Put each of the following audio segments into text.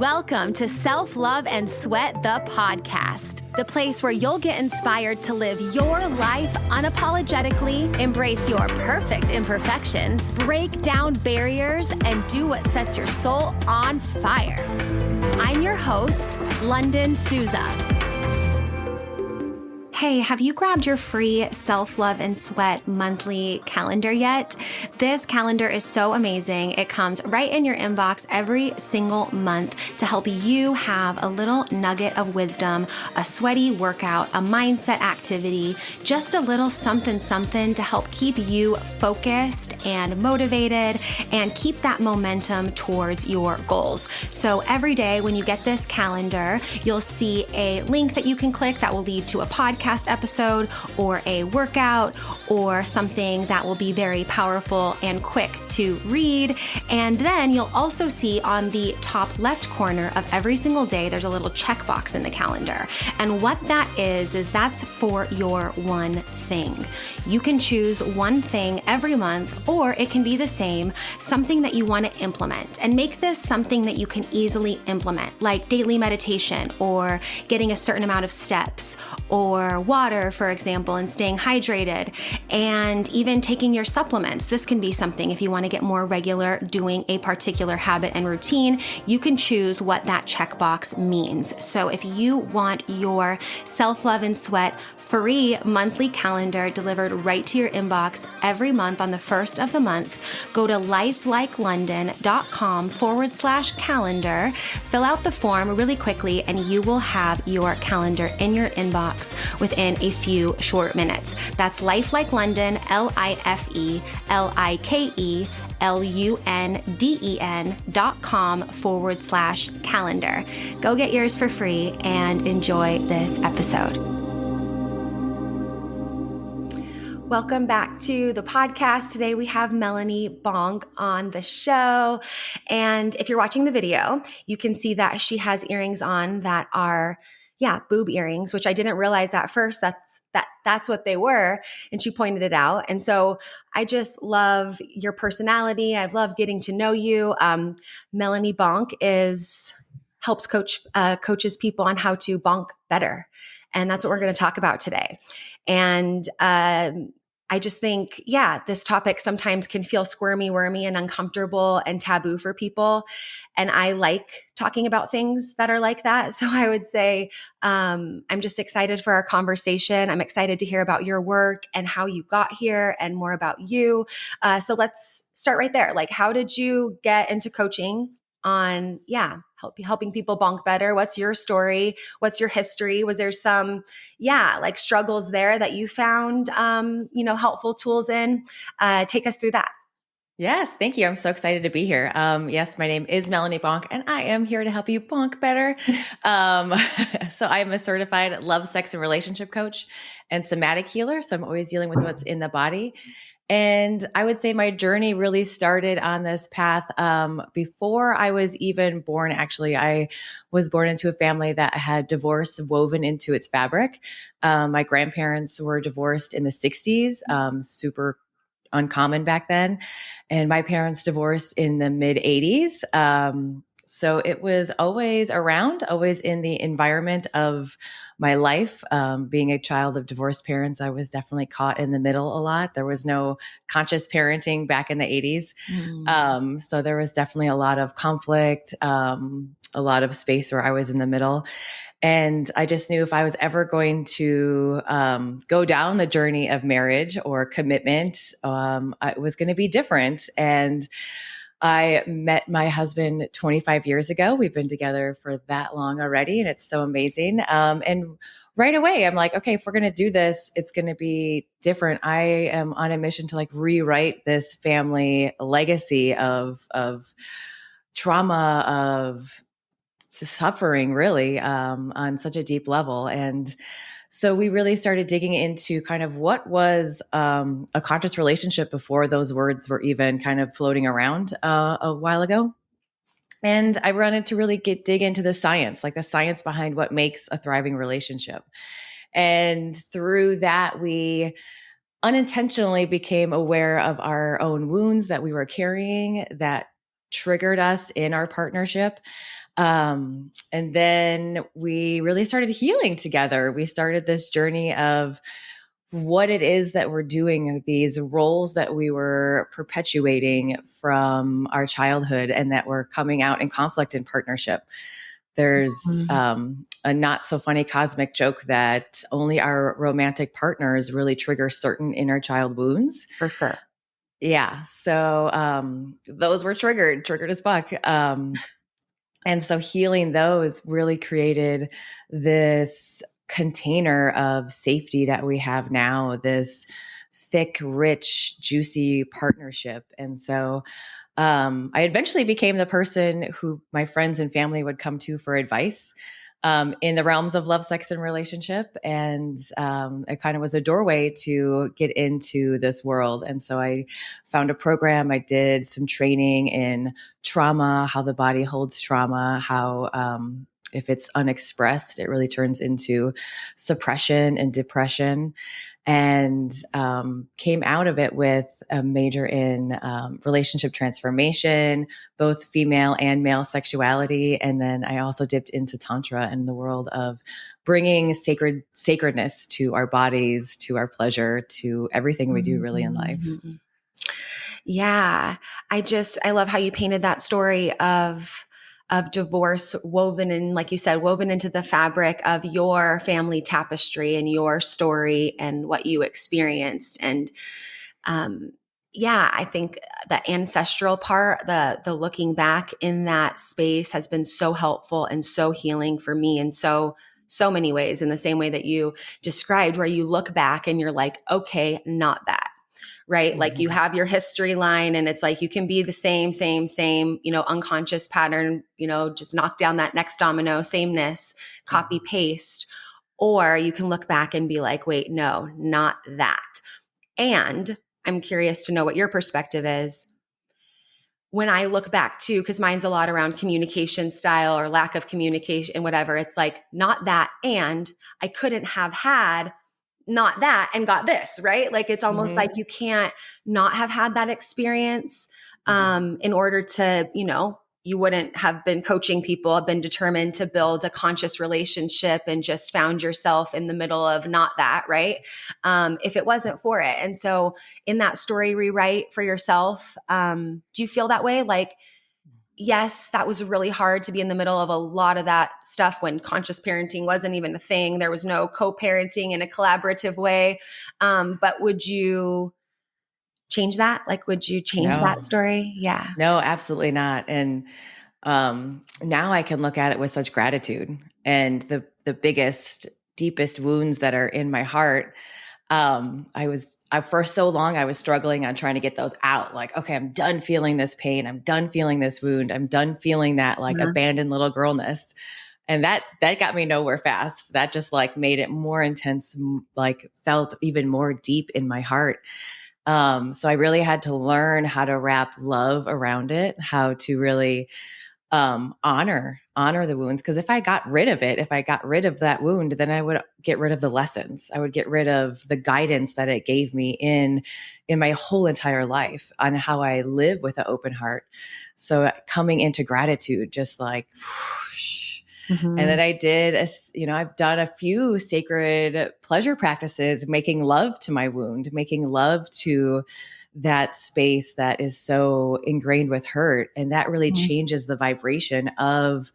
Welcome to Self-Love and Sweat, the podcast, the place where you'll get inspired to live your life unapologetically, embrace your perfect imperfections, break down barriers, and do what sets your soul on fire. I'm your host, Lunden Souza. Hey, have you grabbed your free Self-Love and Sweat monthly calendar yet? This calendar is so amazing. It comes right in your inbox every single month to help you have a little nugget of wisdom, a sweaty workout, a mindset activity, just a little something to help keep you focused and motivated and keep that momentum towards your goals. So every day when you get this calendar, you'll see a link that you can click that will lead to a podcast episode or a workout or something that will be very powerful and quick to read. And then you'll also see on the top left corner of every single day, there's a little checkbox in the calendar. And what that is that's for your one thing. You can choose one thing every month, or it can be the same, something that you want to implement, and make this something that you can easily implement, like daily meditation or getting a certain amount of steps or water, for example, and staying hydrated, and even taking your supplements. This can be something if you want to get more regular doing a particular habit and routine, you can choose what that checkbox means. So if you want your Self-Love and Sweat free monthly calendar delivered right to your inbox every month on the first of the month, go to lifelikelunden.com/calendar, fill out the form really quickly, and you will have your calendar in your inbox within a few short minutes. That's lifelikelunden, lifelikelunden.com/calendar. Go get yours for free and enjoy this episode. Welcome back to the podcast. Today we have Melanie Bonk on the show. And if you're watching the video, you can see that she has earrings on that are, boob earrings, which I didn't realize at first that's what they were. And she pointed it out. And so I just love your personality. I've loved getting to know you. Melanie Bonk helps coaches people on how to bonk better. And that's what we're going to talk about today. And I just think, this topic sometimes can feel squirmy, wormy, and uncomfortable and taboo for people. And I like talking about things that are like that. So I would say I'm just excited for our conversation. I'm excited to hear about your work and how you got here and more about you. So let's start right there. Like, how did you get into coaching on, helping people bonk better? What's your story? What's your history? Was there some, struggles there that you found, helpful tools in? Take us through that. Yes, thank you. I'm so excited to be here. Yes, my name is Melanie Bonk, and I am here to help you bonk better. So I'm a certified love, sex, and relationship coach and somatic healer. So I'm always dealing with what's in the body. And I would say my journey really started on this path before I was even born. Actually, I was born into a family that had divorce woven into its fabric. My grandparents were divorced in the 60s, super uncommon back then. And my parents divorced in the mid 80s. So it was always around, always in the environment of my life. Being a child of divorced parents, I was definitely caught in the middle a lot. There was no conscious parenting back in the 80s. So there was definitely a lot of conflict, a lot of space where I was in the middle. And I just knew if I was ever going to go down the journey of marriage or commitment, it was going to be different. And I met my husband 25 years ago. We've been together for that long already, and it's so amazing. And right away, I'm like, okay, if we're going to do this, it's going to be different. I am on a mission to rewrite this family legacy of trauma, of suffering, really, on such a deep level. And so we really started digging into kind of what was a conscious relationship before those words were even kind of floating around a while ago. And I wanted to really dig into the science, like the science behind what makes a thriving relationship. And through that, we unintentionally became aware of our own wounds that we were carrying that triggered us in our partnership. And then we really started healing together. We started this journey of what it is that we're doing, these roles that we were perpetuating from our childhood and that were coming out in conflict in partnership. There's a not so funny cosmic joke that only our romantic partners really trigger certain inner child wounds. For sure. Yeah. So those were triggered as fuck. And so healing those really created this container of safety that we have now, this thick, rich, juicy partnership. And so I eventually became the person who my friends and family would come to for advice in the realms of love, sex, and relationship. And it kind of was a doorway to get into this world. And so I found a program. I did some training in trauma, how the body holds trauma, how if it's unexpressed, it really turns into suppression and depression, and came out of it with a major in relationship transformation, both female and male sexuality. And then I also dipped into Tantra and the world of bringing sacredness to our bodies, to our pleasure, to everything we do really in life. Yeah. I love how you painted that story of divorce woven in, like you said, woven into the fabric of your family tapestry and your story and what you experienced. And, yeah, I think the ancestral part, the looking back in that space has been so helpful and so healing for me in so many ways, in the same way that you described, where you look back and you're like, okay, not that. Right? Like you have your history line and it's like you can be the same, unconscious pattern, just knock down that next domino, sameness, copy paste. Or you can look back and be like, wait, no, not that. And I'm curious to know what your perspective is. When I look back too, because mine's a lot around communication style or lack of communication and whatever, it's like not that. And I couldn't have had not that and got this, right? Like it's almost like you can't not have had that experience in order to, you wouldn't have been coaching people, have been determined to build a conscious relationship and just found yourself in the middle of not that, right? If it wasn't for it. And so in that story rewrite for yourself, do you feel that way? Like, yes, that was really hard to be in the middle of a lot of that stuff when conscious parenting wasn't even a thing. There was no co-parenting in a collaborative way. But would you change that? Like, would you change that story? Yeah. No, absolutely not. And now I can look at it with such gratitude. And the biggest, deepest wounds that are in my heart, for so long, I was struggling on trying to get those out. Like, okay, I'm done feeling this pain. I'm done feeling this wound. I'm done feeling that like abandoned little girlness. And that got me nowhere fast. That just like made it more intense, like felt even more deep in my heart. So I really had to learn how to wrap love around it, how to really honor the wounds. Because if I got rid of it, if I got rid of that wound, then I would get rid of the lessons. I would get rid of the guidance that it gave me in my whole entire life on how I live with an open heart. So coming into gratitude, just like whoosh. And then I did, I've done a few sacred pleasure practices, making love to my wound, making love to that space that is so ingrained with hurt. And that really changes the vibration of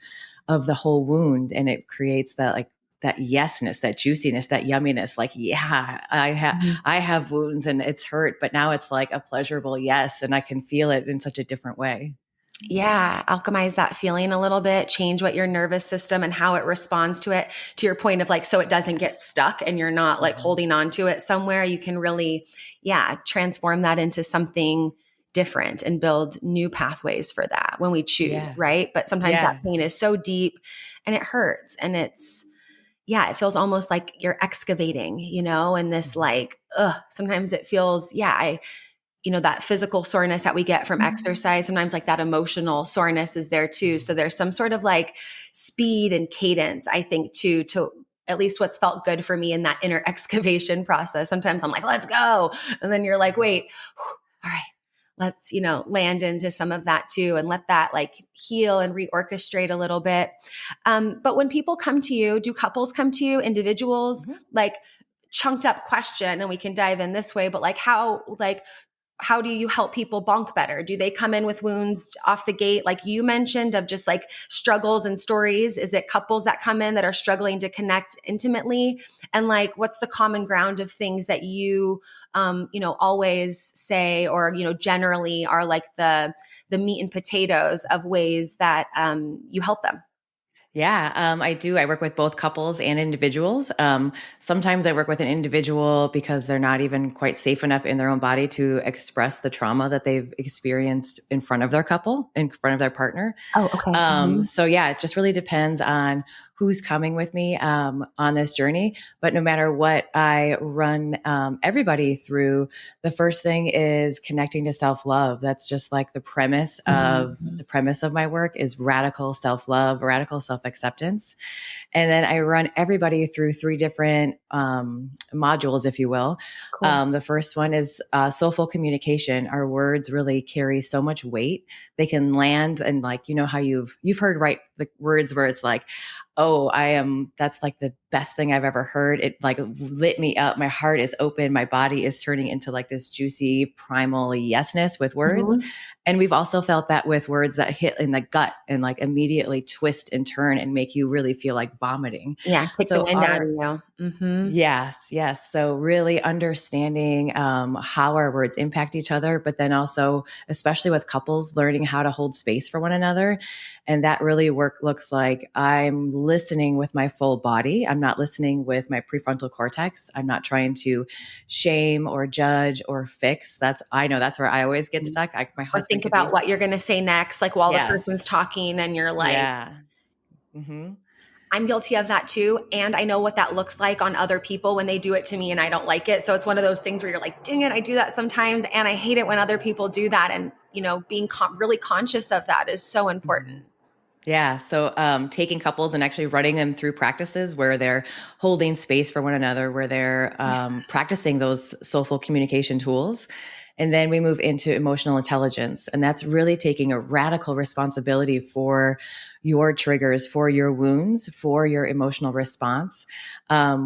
the whole wound. And it creates that yesness, that juiciness, that yumminess. Like, yeah, I have wounds and it's hurt, but now it's like a pleasurable yes. And I can feel it in such a different way. Yeah. Alchemize that feeling a little bit, change what your nervous system and how it responds to it, to your point of like, so it doesn't get stuck and you're not like holding on to it somewhere. You can really, transform that into something different and build new pathways for that when we choose. Right. But sometimes that pain is so deep and it hurts and it feels almost like you're excavating, and this like, sometimes it feels, that physical soreness that we get from exercise, sometimes like that emotional soreness is there too. So there's some sort of like speed and cadence, I think, too, to at least what's felt good for me in that inner excavation process. Sometimes I'm like, let's go. And then you're like, wait, all right, let's, land into some of that too and let that like heal and reorchestrate a little bit. But when people come to you, do couples come to you, individuals? Mhm. Like, chunked up question, and we can dive in this way, but how do you help people bonk better? Do they come in with wounds off the gate, like you mentioned, of just like struggles and stories? Is it couples that come in that are struggling to connect intimately? And like, what's the common ground of things that you, always say, or, generally are like the meat and potatoes of ways that you help them? Yeah, I do. I work with both couples and individuals. Sometimes I work with an individual because they're not even quite safe enough in their own body to express the trauma that they've experienced in front of their couple, in front of their partner. Oh, okay. Mhm. So yeah, it just really depends on who's coming with me on this journey. But no matter what, I run everybody through. The first thing is connecting to self love. That's just like Mhm. the premise of my work is radical self love, radical self acceptance. And then I run everybody through three different modules, if you will. Cool. The first one is soulful communication. Our words really carry so much weight. They can land, and like, you know how you've heard right the words where it's like, oh, that's like the best thing I've ever heard. It like lit me up. My heart is open. My body is turning into like this juicy primal yesness with words. Mhm. And we've also felt that with words that hit in the gut and like immediately twist and turn and make you really feel like vomiting. Yeah, take the So wind out of you. Mhm. yes, yes. So really understanding how our words impact each other, but then also, especially with couples, learning how to hold space for one another. And that really looks like I'm listening with my full body. I'm not listening with my prefrontal cortex. I'm not trying to shame or judge or fix. I know that's where I always get stuck. My Or husband think could be, about what you're going to say next, like while the person's yes, talking, and you're like, yeah. Hmm. I'm guilty of that too. And I know what that looks like on other people when they do it to me and I don't like it. So it's one of those things where you're like, dang it, I do that sometimes. And I hate it when other people do that. And, being really conscious of that is so important. Yeah. So taking couples and actually running them through practices where they're holding space for one another, where they're practicing those soulful communication tools. And then we move into emotional intelligence. And that's really taking a radical responsibility for your triggers, for your wounds, for your emotional response,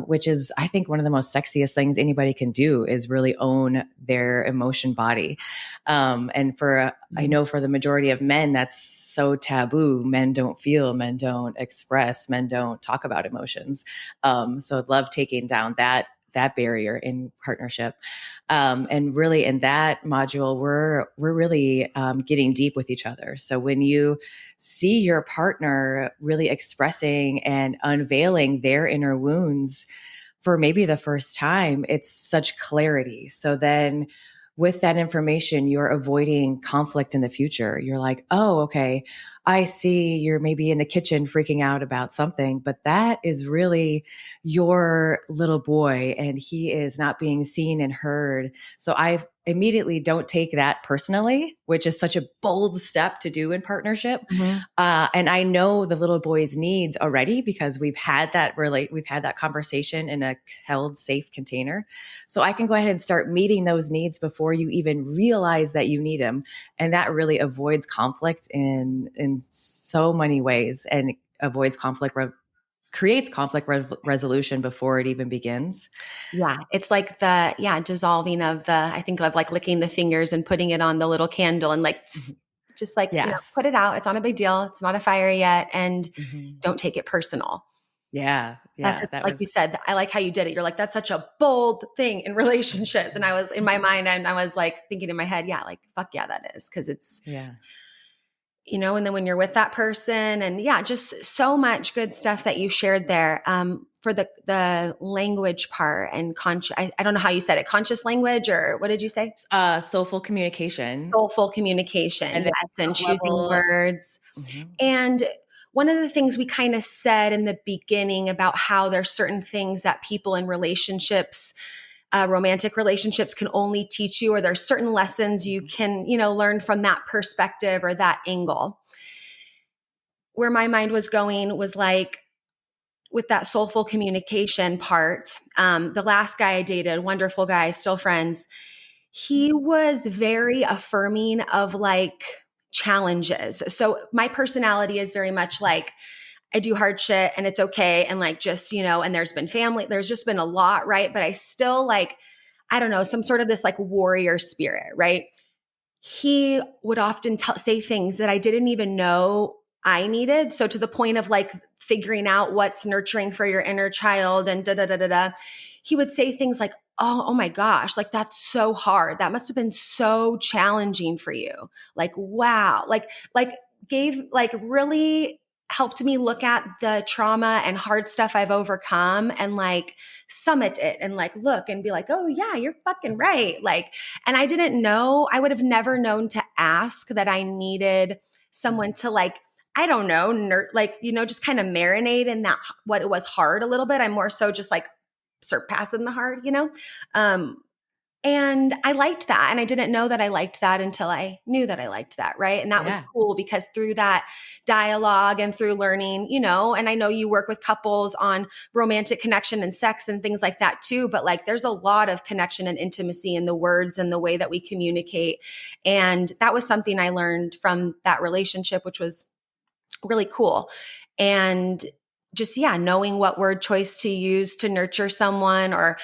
which is, I think, one of the most sexiest things anybody can do is really own their emotion body. And I know for the majority of men, that's so taboo. Men don't feel, men don't express, men don't talk about emotions. So I'd love taking down that barrier in partnership. And really in that module, we're really getting deep with each other. So when you see your partner really expressing and unveiling their inner wounds for maybe the first time, it's such clarity. So then with that information, you're avoiding conflict in the future. You're like, oh, okay, I see you're maybe in the kitchen freaking out about something, but that is really your little boy and he is not being seen and heard. So I immediately don't take that personally, which is such a bold step to do in partnership. Mhm. And I know the little boy's needs already because we've had that conversation in a held safe container. So I can go ahead and start meeting those needs before you even realize that you need them. And that really avoids conflict in so many ways and avoids creates resolution before it even begins. Yeah. It's like dissolving of I think of like licking the fingers and putting it on the little candle and like, Mhm. just like, Yes. put it out. It's not a big deal. It's not a fire yet. And Mhm. don't take it personal. Yeah. Yeah. That Like you was, said, I like how you did it. You're like, that's such a bold thing in relationships. And I was in my mind and I was like thinking in my head, yeah, like, fuck yeah, that is. Cause it's, yeah. and then when you're with that person and yeah, just so much good stuff that you shared there. For the language part and I don't know how you said it, conscious language, or what did you say? Soulful communication. Soulful communication. And then Yes. And up choosing level. words. Mhm. And one of the things we kind of said in the beginning about how there's certain things that people in relationships, romantic relationships can only teach you, or there's certain lessons you Mhm. can, learn from that perspective or that angle. Where my mind was going was like with that soulful communication part. The last guy I dated, wonderful guy, still friends. he was very affirming of like challenges. So my personality is very much like, I do hard shit and it's okay. And like, just, and there's just been a lot, right? But I still like, I don't know, some sort of this like warrior spirit, right? He would often say things that I didn't even know I needed. So to the point of like figuring out what's nurturing for your inner child and da da da da da, he would say things like, oh my gosh, like that's so hard. That must have been so challenging for you. Like, wow. Like gave like really helped me look at the trauma and hard stuff I've overcome and like summit it and like look and be like, oh yeah, you're fucking right. Like, and I didn't know, I would have never known to ask that I needed someone to like, I don't know, just kind of marinate in that, what it was hard a little bit. I'm more so just like surpassing the hard. Um, and I liked that. And I didn't know that I liked that until I knew that I liked that. Right. And that was cool because through that dialogue and through learning, and I know you work with couples on romantic connection and sex and things like that too. But like there's a lot of connection and intimacy in the words and the way that we communicate. And that was something I learned from that relationship, which was really cool. And just, knowing what word choice to use to nurture someone, or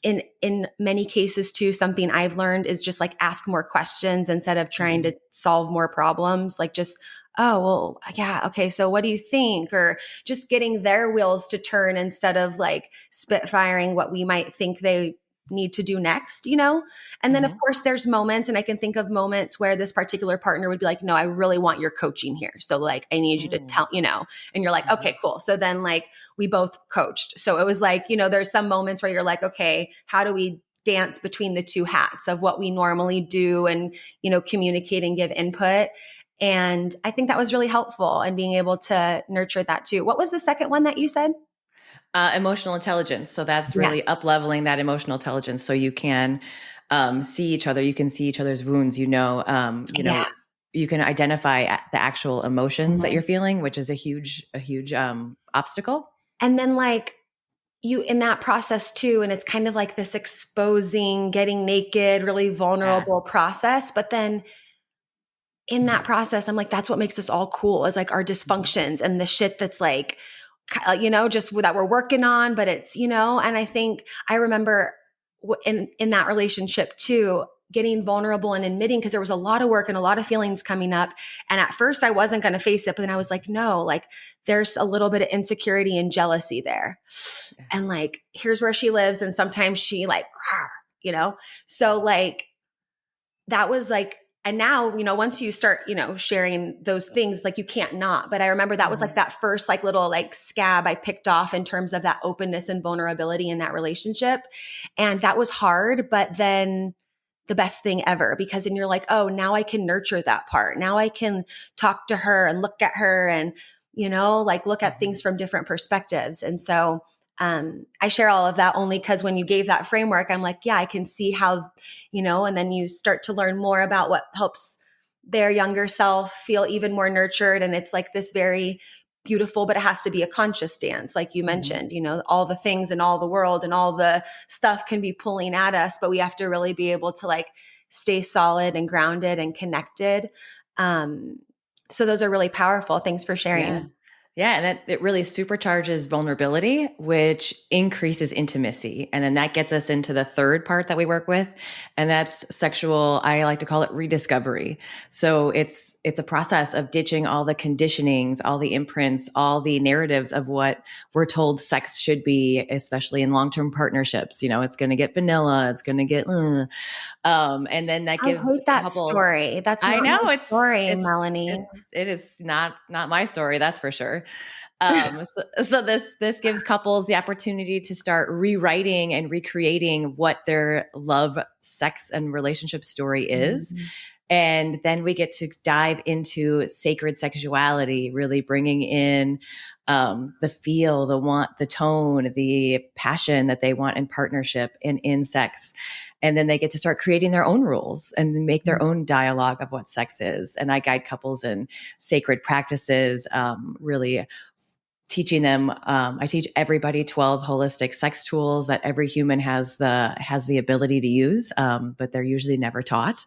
in many cases too, something I've learned is just like ask more questions instead of trying to solve more problems. Like just, oh, well, yeah. Okay. So what do you think? Or just getting their wheels to turn instead of like spitfiring what we might think they need to do next, And then of course there's moments, and I can think of moments where this particular partner would be like, no, I really want your coaching here. So like, I need you to tell, and you're like, okay, cool. So then like we both coached. So it was like, there's some moments where you're like, okay, how do we dance between the two hats of what we normally do and, communicate and give input. And I think that was really helpful and being able to nurture that too. What was the second one that you said? Emotional intelligence. So that's really up leveling that emotional intelligence. So you can see each other. You can see each other's wounds. You can identify the actual emotions that you're feeling, which is a huge obstacle. And then like you in that process too, and it's kind of like this exposing, getting naked, really vulnerable process. But then in that process, I'm like, that's what makes us all cool, is like our dysfunctions and the shit that's like, just that we're working on, but it's, and I think I remember in that relationship too, getting vulnerable and admitting, because there was a lot of work and a lot of feelings coming up. And at first I wasn't going to face it, but then I was like, no, like there's a little bit of insecurity and jealousy there. And like, here's where she lives. And sometimes she like, so like, that was like, and now, once you start, sharing those things, like you can't not. But I remember that was like that first like little like scab I picked off in terms of that openness and vulnerability in that relationship. And that was hard, but then the best thing ever, because then you're like, oh, now I can nurture that part. Now I can talk to her and look at her and, like look at things from different perspectives. And so I share all of that only because when you gave that framework, I'm like, yeah, I can see how, and then you start to learn more about what helps their younger self feel even more nurtured. And it's like this very beautiful, but it has to be a conscious dance. Like you mentioned, all the things in all the world and all the stuff can be pulling at us, but we have to really be able to like stay solid and grounded and connected. So those are really powerful. Thanks for sharing. Yeah, and it really supercharges vulnerability, which increases intimacy. And then that gets us into the third part that we work with, and that's sexual, I like to call it rediscovery. So it's a process of ditching all the conditionings, all the imprints, all the narratives of what we're told sex should be, especially in long-term partnerships. It's going to get vanilla, it's going to get and then that gives I hate that couples story. That's not my story, Melanie. It is not my story, that's for sure. So this gives couples the opportunity to start rewriting and recreating what their love, sex, and relationship story is. And then we get to dive into sacred sexuality, really bringing in the feel, the want, the tone, the passion that they want in partnership and in sex. And then they get to start creating their own rules and make their own dialogue of what sex is. And I guide couples in sacred practices, really teaching them. I teach everybody 12 holistic sex tools that every human has the ability to use, but they're usually never taught.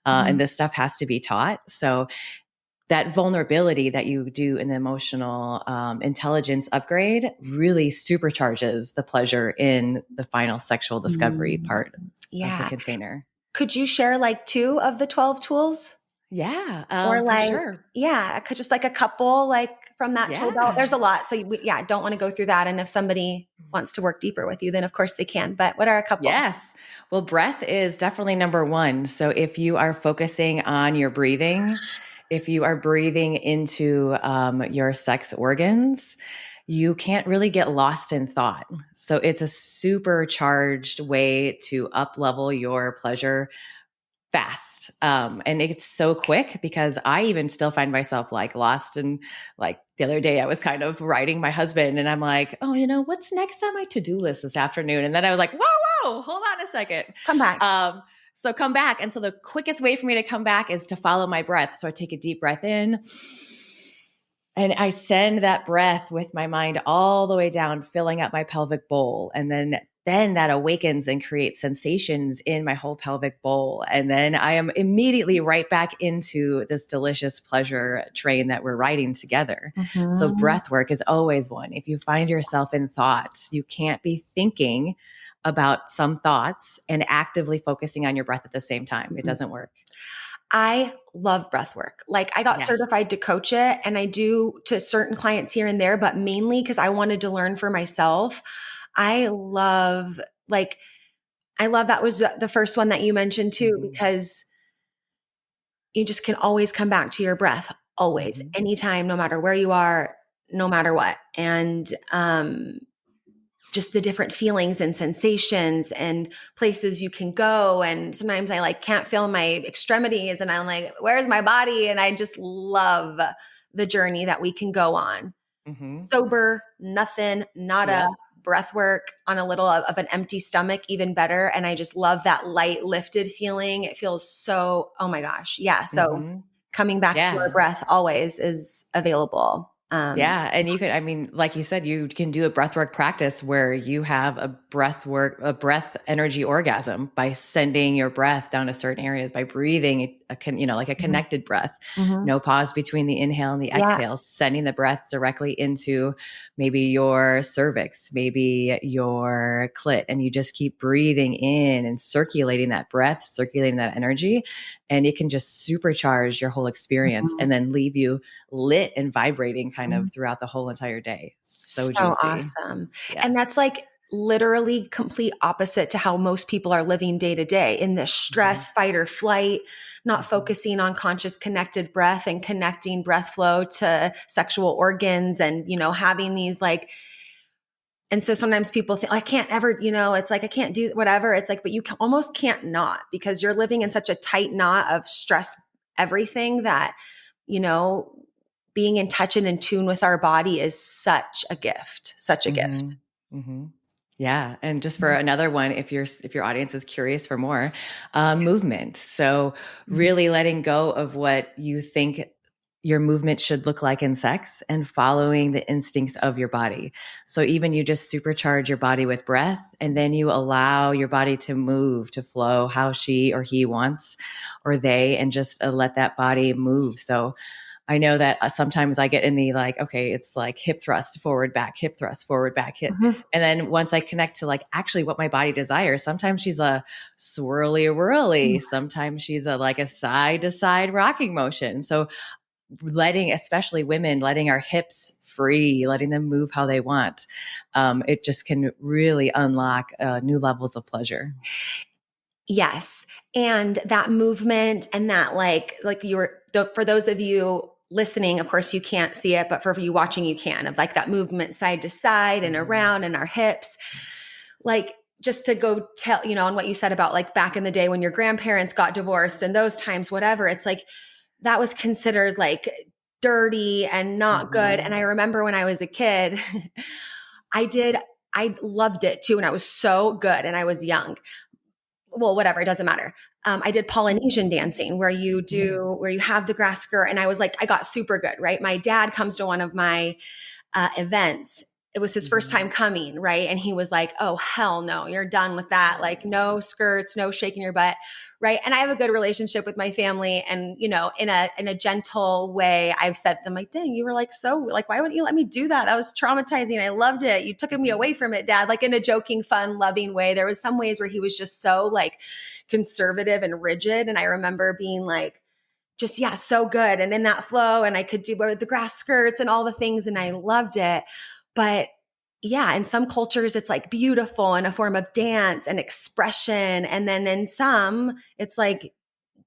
And this stuff has to be taught. So that vulnerability that you do in the emotional intelligence upgrade really supercharges the pleasure in the final sexual discovery part of the Yeah. container. Could you share like 2 of the 12 tools? Yeah, Or for like, sure. yeah, just like a couple, like from that tool belt. Yeah. There's a lot. So don't want to go through that. And if somebody wants to work deeper with you, then of course they can. But what are a couple? Yes. Well, breath is definitely number one. So if you are focusing on your breathing, if you are breathing into your sex organs, you can't really get lost in thought. So it's a supercharged way to up level your pleasure fast. And it's so quick because I even still find myself like lost. And like the other day, I was kind of writing my husband and I'm like, oh, what's next on my to-do list this afternoon? And then I was like, whoa, hold on a second. Come back. So come back. And so the quickest way for me to come back is to follow my breath. So I take a deep breath in and I send that breath with my mind all the way down, filling up my pelvic bowl. And then that awakens and creates sensations in my whole pelvic bowl. And then I am immediately right back into this delicious pleasure train that we're riding together. So breath work is always one. If you find yourself in thoughts, you can't be thinking about some thoughts and actively focusing on your breath at the same time. It doesn't work. I love breath work. Like I got certified to coach it and I do to certain clients here and there, but mainly because I wanted to learn for myself. I love that was the first one that you mentioned too, because you just can always come back to your breath, always, anytime, no matter where you are, no matter what. And just the different feelings and sensations and places you can go. And sometimes I like can't feel my extremities and I'm like, where's my body? And I just love the journey that we can go on. Sober, nothing, nada, breath work on a little of an empty stomach, even better. And I just love that light lifted feeling. It feels so, oh my gosh. Yeah. So coming back to our breath always is available. Yeah. And you could, I mean, like you said, you can do a breathwork practice where you have a breath energy orgasm by sending your breath down to certain areas, by breathing, like a connected breath, no pause between the inhale and the exhale, sending the breath directly into maybe your cervix, maybe your clit. And you just keep breathing in and circulating that breath, circulating that energy. And it can just supercharge your whole experience and then leave you lit and vibrating kind of throughout the whole entire day. So juicy. Awesome. Yes. And that's like literally complete opposite to how most people are living day to day in this stress, fight or flight, not focusing on conscious connected breath and connecting breath flow to sexual organs and, having these like, and so sometimes people think, I can't ever, it's like, I can't do whatever. It's like, but you almost can't not because you're living in such a tight knot of stress, everything that, being in touch and in tune with our body is such a gift, such a gift. Yeah. And just for another one, if your audience is curious for more, movement. So really letting go of what you think your movement should look like in sex and following the instincts of your body. So even you just supercharge your body with breath and then you allow your body to move, to flow how she or he wants or they, and just let that body move. So I know that sometimes I get in the like, okay, it's like hip thrust, forward, back, hip thrust, forward, back, hip. And then once I connect to like actually what my body desires, sometimes she's a swirly whirly. Sometimes she's like a side to side rocking motion. So especially women, letting our hips free, letting them move how they want. It just can really unlock new levels of pleasure. Yes. And that movement and that for those of you listening, of course you can't see it, but for you watching, you can, of like that movement side to side and around and our hips, like just to go tell, on what you said about like back in the day when your grandparents got divorced and those times, whatever, it's like, that was considered like dirty and not good. And I remember when I was a kid, I loved it too. And I was so good and I was young. Well, whatever, it doesn't matter. I did Polynesian dancing where you have the grass skirt and I was like, I got super good, right? My dad comes to one of my events. It was his first Mm-hmm. time coming, right? And he was like, oh, hell no, you're done with that. Like, no skirts, no shaking your butt, right? And I have a good relationship with my family. And, you know, in a gentle way, I've said to them, like, dang, you were like, so, like, why wouldn't you let me do that? That was traumatizing. I loved it. You took me away from it, Dad, like in a joking, fun, loving way. There was some ways where he was just so like conservative and rigid. And I remember being like, just, yeah, so good. And in that flow, and I could do the grass skirts and all the things. And I loved it. But yeah, in some cultures, it's like beautiful in a form of dance and expression. And then in some, it's like,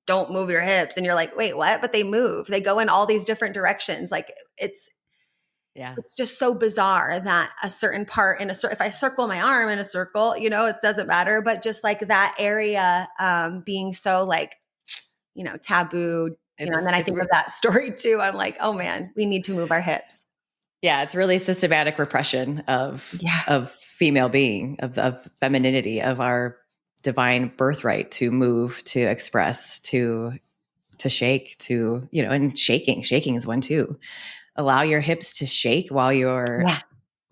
don't move your hips. And you're like, wait, what? But they move. They go in all these different directions. Like Yeah. it's just so bizarre that a certain part if I circle my arm in a circle, you know, it doesn't matter. But just like that area being so like, you know, taboo, you know, and then I It's think of that story too. I'm like, oh man, we need to move our hips. Yeah, it's really systematic repression Yeah. of female being, of femininity, of our divine birthright to move, to express, to shake, to, you know, and shaking is one too. Allow your hips to shake Yeah.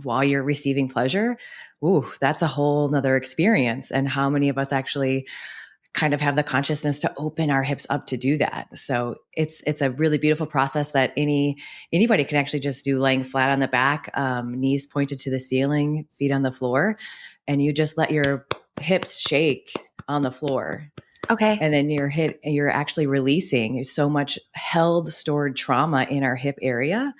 while you're receiving pleasure. Ooh, that's a whole nother experience. And how many of us actually kind of have the consciousness to open our hips up to do that. So it's a really beautiful process that anybody can actually just do, laying flat on the back, knees pointed to the ceiling, feet on the floor, and you just let your hips shake on the floor. Okay. And then you're actually releasing so much held, stored trauma in our hip area.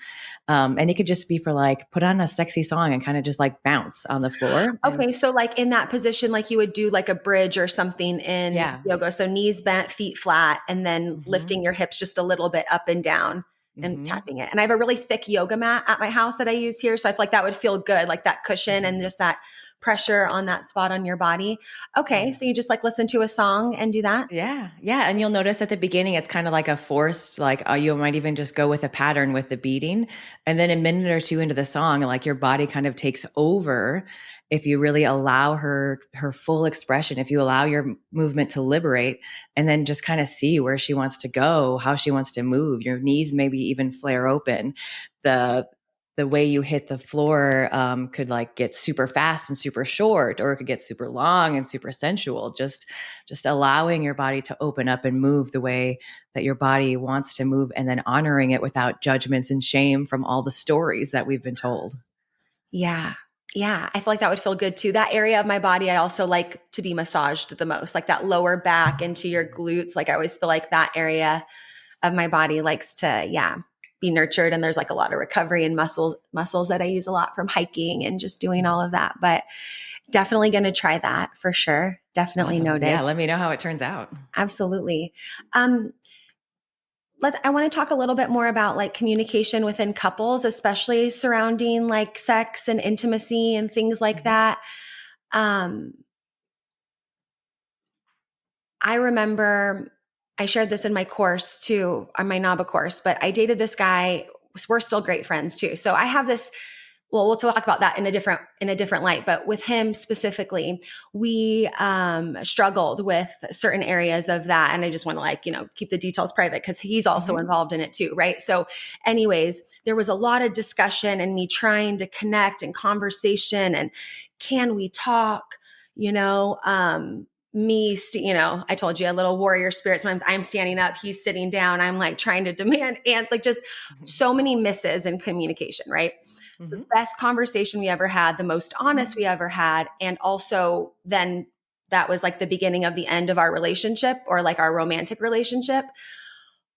And it could just be for like, put on a sexy song and kind of just like bounce on the floor. And Okay. So like in that position, like you would do like a bridge or something in yeah. yoga. So knees bent, feet flat, and then Mm-hmm. lifting your hips just a little bit up and down and Mm-hmm. tapping it. And I have a really thick yoga mat at my house that I use here. So I feel like that would feel good, like that cushion and just that pressure on that spot on your body. Okay. Yeah. So you just like listen to a song and do that. Yeah. Yeah. And you'll notice at the beginning, it's kind of like a forced, like, you might even just go with a pattern with the beating. And then a minute or two into the song, like your body kind of takes over. If you really allow her full expression, if you allow your movement to liberate and then just kind of see where she wants to go, how she wants to move, your knees maybe even flare open. The way you hit the floor could like get super fast and super short, or it could get super long and super sensual. Just allowing your body to open up and move the way that your body wants to move, and then honoring it without judgments and shame from all the stories that we've been told. Yeah. Yeah. I feel like that would feel good too. That area of my body, I also like to be massaged the most, like that lower back into your glutes. Like I always feel like that area of my body likes to, yeah, be nurtured. And there's like a lot of recovery and muscles that I use a lot from hiking and just doing all of that. But definitely going to try that for sure. Definitely Awesome. noted. Yeah. Let me know how it turns out. Absolutely. Um, I want to talk a little bit more about like communication within couples, especially surrounding like sex and intimacy and things like that. Um, I remember I shared this in my course too, on my NABA course, but I dated this guy. We're still great friends too. So I have this, well, we'll talk about that in a different light, but with him specifically, we struggled with certain areas of that. And I just want to like, you know, keep the details private because he's also Mm-hmm. involved in it too. Right. So anyways, there was a lot of discussion and me trying to connect and conversation and can we talk, you know, you know, I told you a little warrior spirit. Sometimes I'm standing up, he's sitting down. I'm like trying to demand and like just so many misses in communication, right? The Mm-hmm. best conversation we ever had, the most honest we ever had. And also then that was like the beginning of the end of our relationship or like our romantic relationship.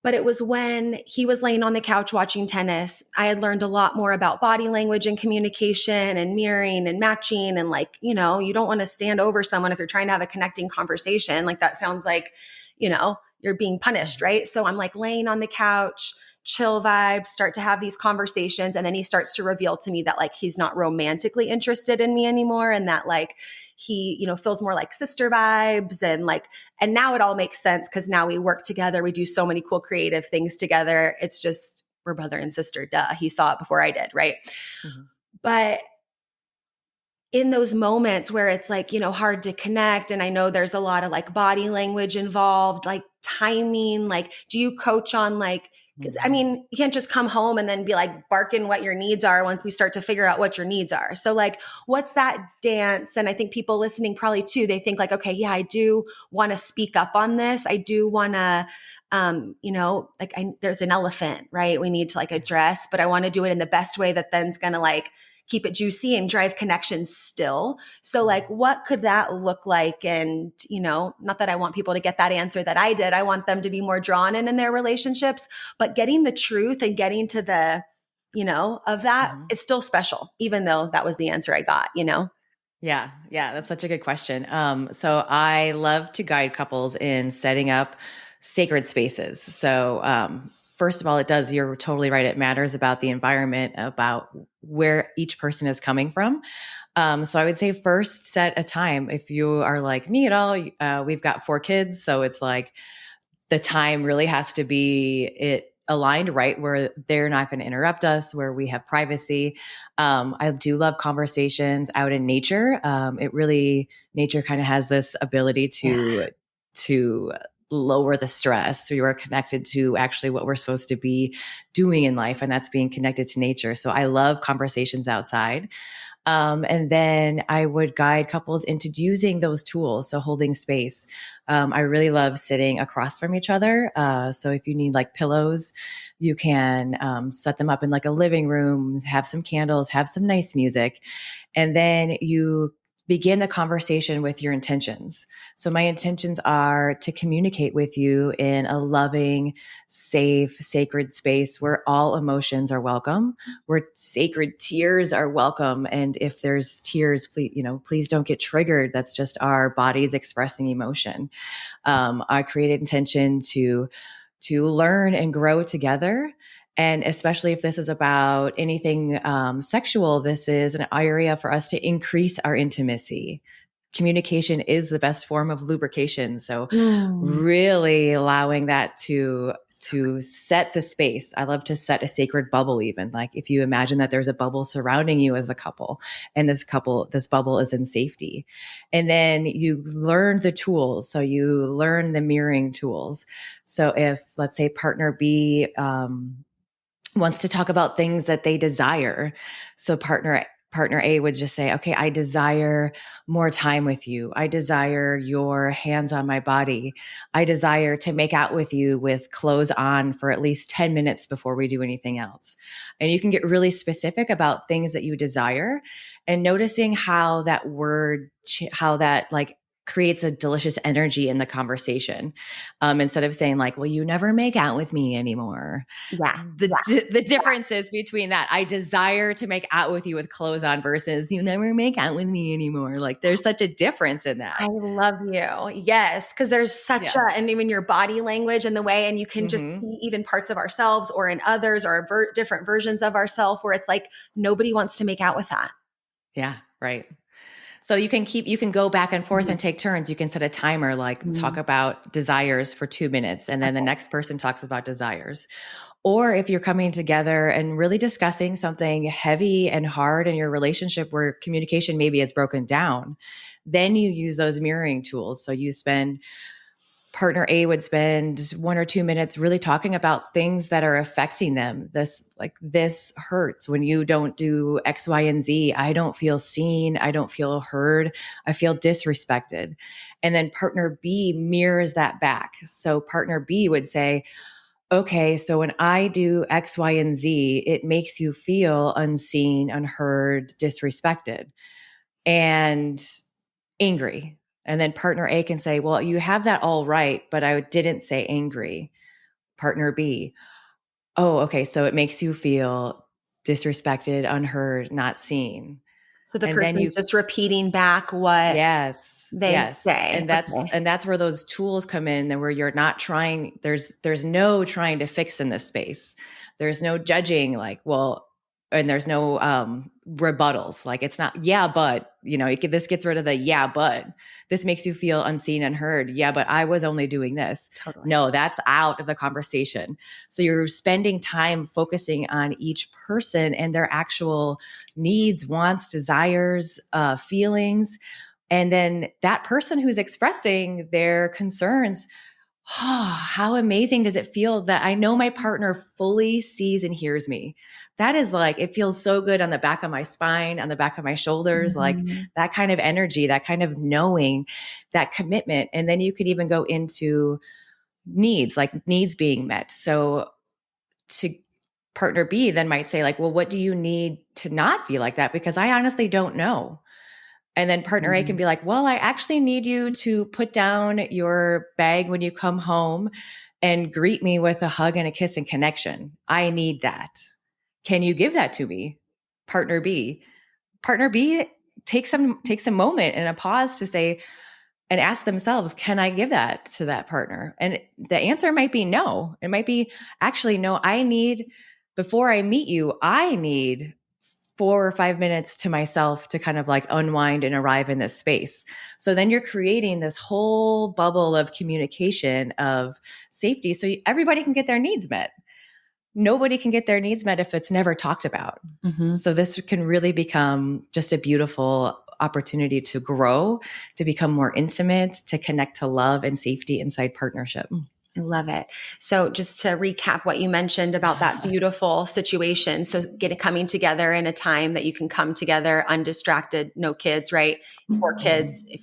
But it was when he was laying on the couch watching tennis. I had learned a lot more about body language and communication and mirroring and matching. And like, you know, you don't want to stand over someone if you're trying to have a connecting conversation. Like that sounds like, you know, you're being punished, right? So I'm like laying on the couch, chill vibes, start to have these conversations. And then he starts to reveal to me that like he's not romantically interested in me anymore. And that like he, you know, feels more like sister vibes and like, and now it all makes sense because now we work together. We do so many cool creative things together. It's just, we're brother and sister. Duh. He saw it before I did. Right. Mm-hmm. But in those moments where it's like, you know, hard to connect. And I know there's a lot of like body language involved, like timing, like, do you coach on like Because I mean, you can't just come home and then be like barking what your needs are once you start to figure out what your needs are. So like, what's that dance? And I think people listening probably too, they think like, okay, yeah, I do want to speak up on this. I do want to, like there's an elephant, right? We need to like address, but I want to do it in the best way that then's going to like keep it juicy and drive connections still. So like, what could that look like? And, not that I want people to get that answer that I did. I want them to be more drawn in their relationships, but getting the truth and getting to the, of that is still special, even though that was the answer I got. Yeah. Yeah. That's such a good question. So I love to guide couples in setting up sacred spaces. So, first of all, you're totally right. It matters about the environment, about where each person is coming from. So I would say first set a time. If you are like me at all, we've got 4 kids. So it's like the time really has to be aligned right where they're not going to interrupt us, where we have privacy. I do love conversations out in nature. Nature kind of has this ability to lower the stress. We are connected to actually what we're supposed to be doing in life, and that's being connected to nature. So I love conversations outside. And then I would guide couples into using those tools. So holding space. I really love sitting across from each other. So if you need like pillows, you can set them up in like a living room, have some candles, have some nice music. And then you begin the conversation with your intentions. So my intentions are to communicate with you in a loving, safe, sacred space where all emotions are welcome, where sacred tears are welcome. And if there's tears, please don't get triggered. That's just our bodies expressing emotion. I created intention to learn and grow together. And especially if this is about anything sexual, this is an area for us to increase our intimacy. Communication is the best form of lubrication. So really allowing that to set the space. I love to set a sacred bubble, even like if you imagine that there's a bubble surrounding you as a couple, and this bubble is in safety. And then you learn the tools. So you learn the mirroring tools. So if, let's say, partner B, wants to talk about things that they desire. So partner A would just say, okay, I desire more time with you. I desire your hands on my body. I desire to make out with you with clothes on for at least 10 minutes before we do anything else. And you can get really specific about things that you desire, and noticing how that like creates a delicious energy in the conversation. Instead of saying like, well, you never make out with me anymore. Yeah. The differences between that, I desire to make out with you with clothes on, versus you never make out with me anymore. Like there's such a difference in that. I love you. Yes. Cause there's and even your body language and the way, and you can just see even parts of ourselves or in others or different versions of ourselves where it's like, nobody wants to make out with that. Yeah. Right. So you can go back and forth and take turns. You can set a timer, like talk about desires for 2 minutes, and then the next person talks about desires. Or if you're coming together and really discussing something heavy and hard in your relationship where communication maybe is broken down, then you use those mirroring tools. So partner A would spend 1 or 2 minutes really talking about things that are affecting them. This hurts when you don't do X, Y, and Z. I don't feel seen. I don't feel heard. I feel disrespected. And then partner B mirrors that back. So partner B would say, okay, so when I do X, Y, and Z, it makes you feel unseen, unheard, disrespected, and angry. And then partner A can say, well, you have that all right, but I didn't say angry. Partner B, oh, okay, so it makes you feel disrespected, unheard, not seen. So the And then person's just repeating back what they say. And that's where those tools come in, and where you're not trying, there's no trying to fix in this space. There's no judging, like, well, and there's no rebuttals. Like it's not, yeah, but, this gets rid of the, yeah, but this makes you feel unseen and heard. Yeah, but I was only doing this. Totally. No, that's out of the conversation. So you're spending time focusing on each person and their actual needs, wants, desires, feelings. And then that person who's expressing their concerns, oh, how amazing does it feel that I know my partner fully sees and hears me? That is like, it feels so good on the back of my spine, on the back of my shoulders, like that kind of energy, that kind of knowing, that commitment. And then you could even go into needs, like needs being met. So to partner B then might say like, well, what do you need to not feel like that? Because I honestly don't know. And then partner A can be like, well, I actually need you to put down your bag when you come home and greet me with a hug and a kiss and connection. I need that. Can you give that to me? Partner B. Partner B takes a moment and a pause to say and ask themselves, can I give that to that partner? And the answer might be no. It might be actually, no, before I meet you, I need 4 or 5 minutes to myself to kind of like unwind and arrive in this space. So then you're creating this whole bubble of communication, of safety. So everybody can get their needs met. Nobody can get their needs met if it's never talked about. So this can really become just a beautiful opportunity to grow, to become more intimate, to connect to love and safety inside partnership. I love it. So just to recap what you mentioned about that beautiful situation. So coming together in a time that you can come together undistracted, no kids, right? 4 kids, if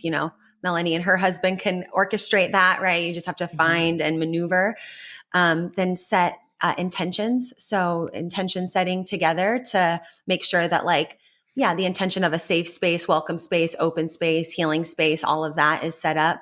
Melanie and her husband can orchestrate that, right? You just have to find and maneuver. Then set intentions. So intention setting together to make sure that the intention of a safe space, welcome space, open space, healing space, all of that is set up.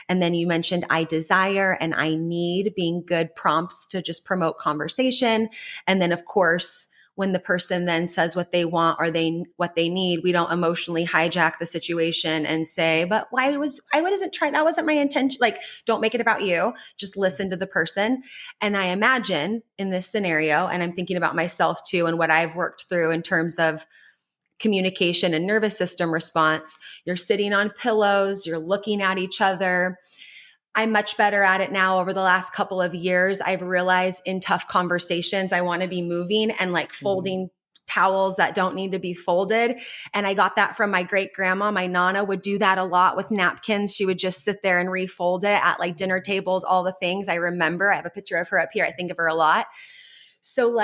And then you mentioned I desire and I need being good prompts to just promote conversation. And then of course, when the person then says what they want or what they need, we don't emotionally hijack the situation and say, but I wasn't trying, that wasn't my intention. Like, don't make it about you. Just listen to the person. And I imagine in this scenario, and I'm thinking about myself too, and what I've worked through in terms of communication and nervous system response, you're sitting on pillows, you're looking at each other. I'm much better at it now over the last couple of years. I've realized in tough conversations, I want to be moving and folding towels that don't need to be folded. And I got that from my great grandma. My Nana would do that a lot with napkins. She would just sit there and refold it at dinner tables, all the things I remember. I have a picture of her up here. I think of her a lot. So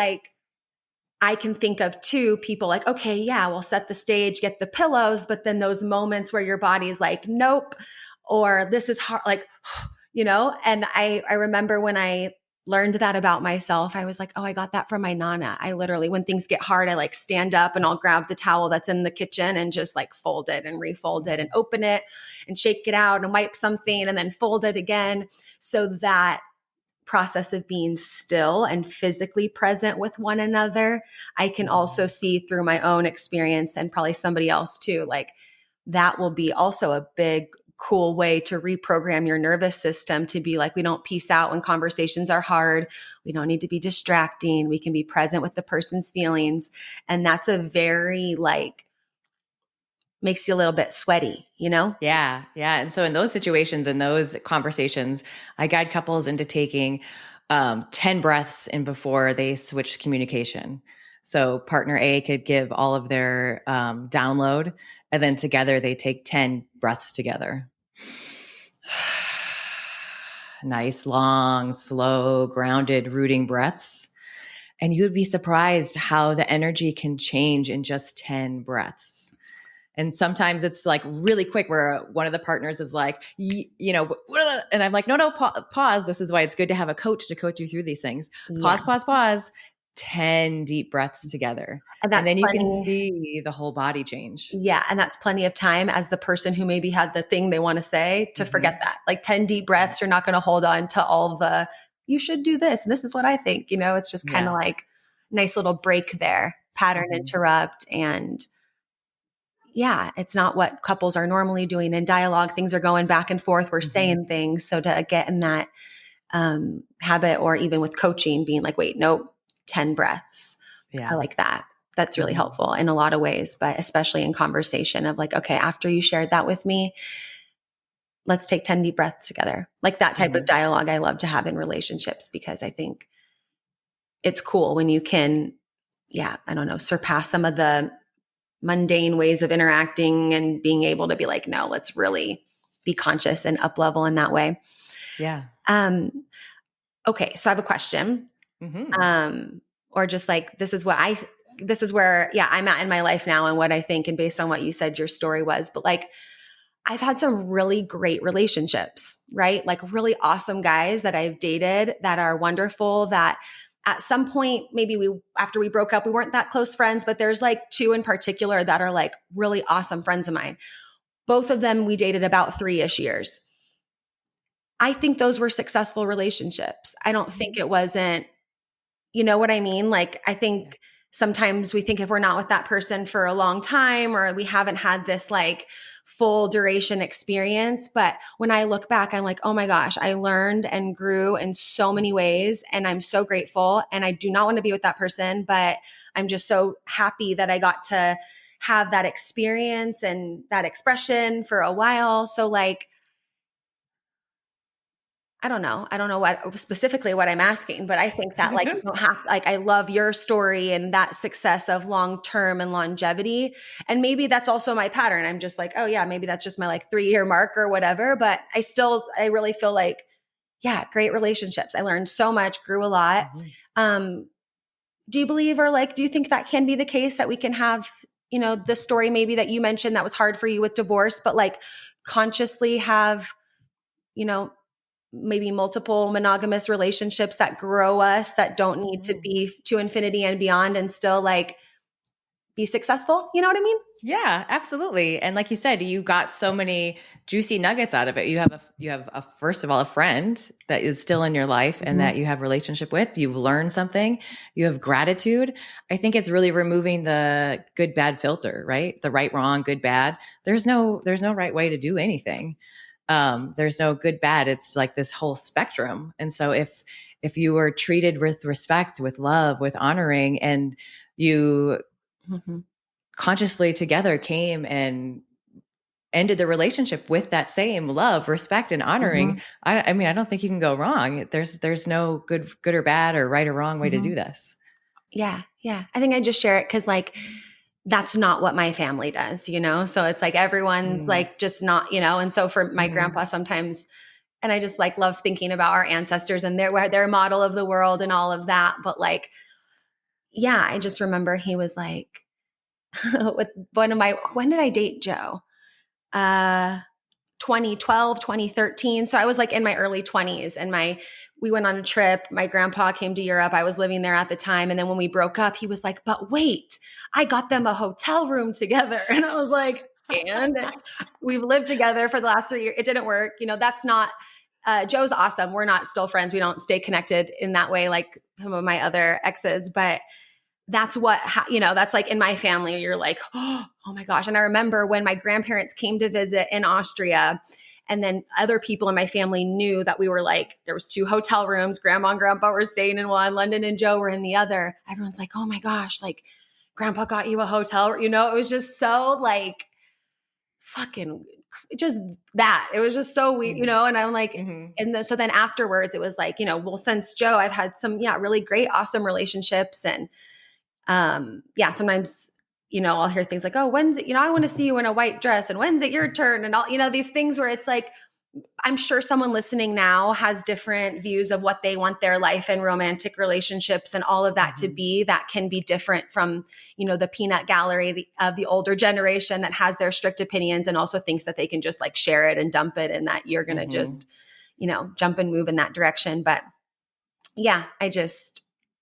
I can think of two people okay, yeah, we'll set the stage, get the pillows, but then those moments where your body's nope, or this is hard, and I remember when I learned that about myself, I was like, oh, I got that from my Nana. I literally, when things get hard, I stand up and I'll grab the towel that's in the kitchen and just fold it and refold it and open it and shake it out and wipe something and then fold it again. So that process of being still and physically present with one another, I can also see through my own experience and probably somebody else too, that will be also a big, cool way to reprogram your nervous system to be we don't peace out when conversations are hard. We don't need to be distracting. We can be present with the person's feelings. And that's a very makes you a little bit sweaty, Yeah. Yeah. And so in those situations, in those conversations, I guide couples into taking 10 breaths in before they switch communication. So partner A could give all of their download, and then together they take 10 breaths together. Nice, long, slow, grounded, rooting breaths. And you'd be surprised how the energy can change in just 10 breaths. And sometimes it's really quick where one of the partners is and I'm like, no, pause. This is why it's good to have a coach to coach you through these things. Pause. 10 deep breaths together. And then you can see the whole body change. Yeah. And that's plenty of time as the person who maybe had the thing they want to say to forget that. 10 deep breaths, you're not going to hold on to all the, you should do this. And this is what I think, it's just kind of nice little break there, pattern interrupt. And yeah, it's not what couples are normally doing in dialogue. Things are going back and forth. We're saying things. So to get in that habit, or even with coaching, being wait, nope, 10 breaths. Yeah. I like that. That's really helpful in a lot of ways, but especially in conversation of okay, after you shared that with me, let's take 10 deep breaths together. That type of dialogue I love to have in relationships, because I think it's cool when you can, surpass some of the mundane ways of interacting and being able to be no, let's really be conscious and up level in that way. Yeah. Um, okay. So I have a question. Mm-hmm. Or just like, this is where, yeah, I'm at in my life now and what I think, and based on what you said, your story was, but like, I've had some really great relationships, right? Like really awesome guys that I've dated that are wonderful, that at some point, maybe after we broke up, we weren't that close friends, but there's like two in particular that are like really awesome friends of mine. Both of them we dated about 3-ish years. I think those were successful relationships. I don't think it wasn't, you know what I mean? Like, I Yeah. think sometimes we think if we're not with that person for a long time or we haven't had this like full duration experience. But when I look back, I'm like, oh my gosh, I learned and grew in so many ways. And I'm so grateful. And I do not want to be with that person, but I'm just so happy that I got to have that experience and that expression for a while. So, like, I don't know. I don't know what specifically what I'm asking, but I think that like you don't have like I love your story and that success of long term and longevity. And maybe that's also my pattern. I'm just like, oh yeah, maybe that's just my like 3-year mark or whatever. But I really feel like, yeah, great relationships. I learned so much, grew a lot. Mhm. Um, do you believe or like do you think that can be the case that we can have, the story maybe that you mentioned that was hard for you with divorce, but like consciously have, you know, maybe multiple monogamous relationships that grow us that don't need to Mhm. be to infinity and beyond and still like be successful? You know what I mean? Yeah, absolutely. And like you said, you got so many juicy nuggets out of it. You have a first of all a friend that is still in your life and Mhm. that you have relationship with. You've learned something. You have gratitude. I think it's really removing the good bad filter, right? The right wrong, good bad. There's no right way to do anything. There's no good bad. It's like this whole spectrum. And so if you were treated with respect, with love, with honoring, and you Mhm. consciously together came and ended the relationship with that same love, respect, and honoring, Mhm. I mean, I don't think you can go wrong. There's no good or bad or right or wrong way to do Mhm. this. Yeah, yeah. I think I just share it because like that's not what my family does, So it's like everyone's Mm. like just not, and so for my Hmm. grandpa sometimes, and I just like love thinking about our ancestors and their model of the world and all of that. But like, yeah, I just remember he was like with when did I date Joe? Uh 2012, 2013. So I was like in my early 20s and we went on a trip. My grandpa came to Europe. I was living there at the time. And then when we broke up, he was like, but wait, I got them a hotel room together. And I was like, and we've lived together for the last 3 years. It didn't work. That's not, Joe's awesome. We're not still friends. We don't stay connected in that way like some of my other exes, but that's that's like in my family, you're like, oh my gosh. And I remember when my grandparents came to visit in Austria, and then other people in my family knew that we were like, there was 2 hotel rooms. Grandma and grandpa were staying in one, London and Joe were in the other. Everyone's like, oh my gosh, like grandpa got you a hotel. It was just so like fucking just that. It was just so weird, and I'm like, Mm-hmm. so then afterwards it was like, well, since Joe, I've had some, yeah, really great, awesome relationships. And yeah, sometimes, I'll hear things like, oh, when's it, I want to see you in a white dress and when's it your turn? And all, these things where it's like, I'm sure someone listening now has different views of what they want their life and romantic relationships and all of that to Mm-hmm. be, that can be different from, the peanut gallery of the older generation that has their strict opinions and also thinks that they can just like share it and dump it and that you're going to Mm-hmm. just, jump and move in that direction. But yeah,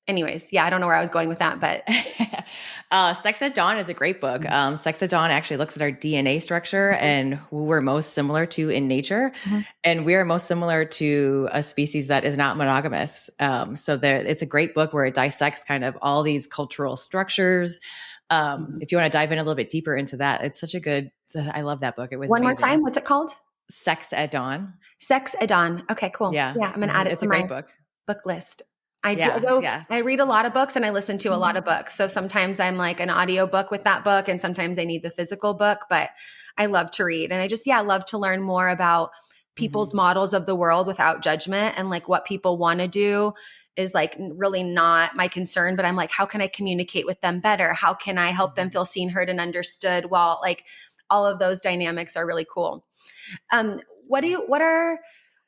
anyways, yeah, I don't know where I was going with that, but Sex at Dawn is a great book. Sex at Dawn actually looks at our DNA structure and who we're most similar to in nature. Mhm. And we are most similar to a species that is not monogamous. So it's a great book where it dissects kind of all these cultural structures. Mhm. If you want to dive in a little bit deeper into that, I love that book. It was One more amazing. time. What's it called? Sex at Dawn. Sex Adon. Okay, cool. Yeah. Yeah, I'm gonna add Mhm. it It's to a my great book. book list. I do. Yeah. Although Yeah. I read a lot of books and I listen to a lot Mhm. of books. So sometimes I'm like an audio book with that book, and sometimes I need the physical book. But I love to read, and I just love to learn more about people's Mhm. models of the world without judgment, and like what people want to do is like really not my concern. But I'm like, how can I communicate with them better? How can I help them Mhm. feel seen, heard, and understood? While like all of those dynamics are really cool. What do you? What are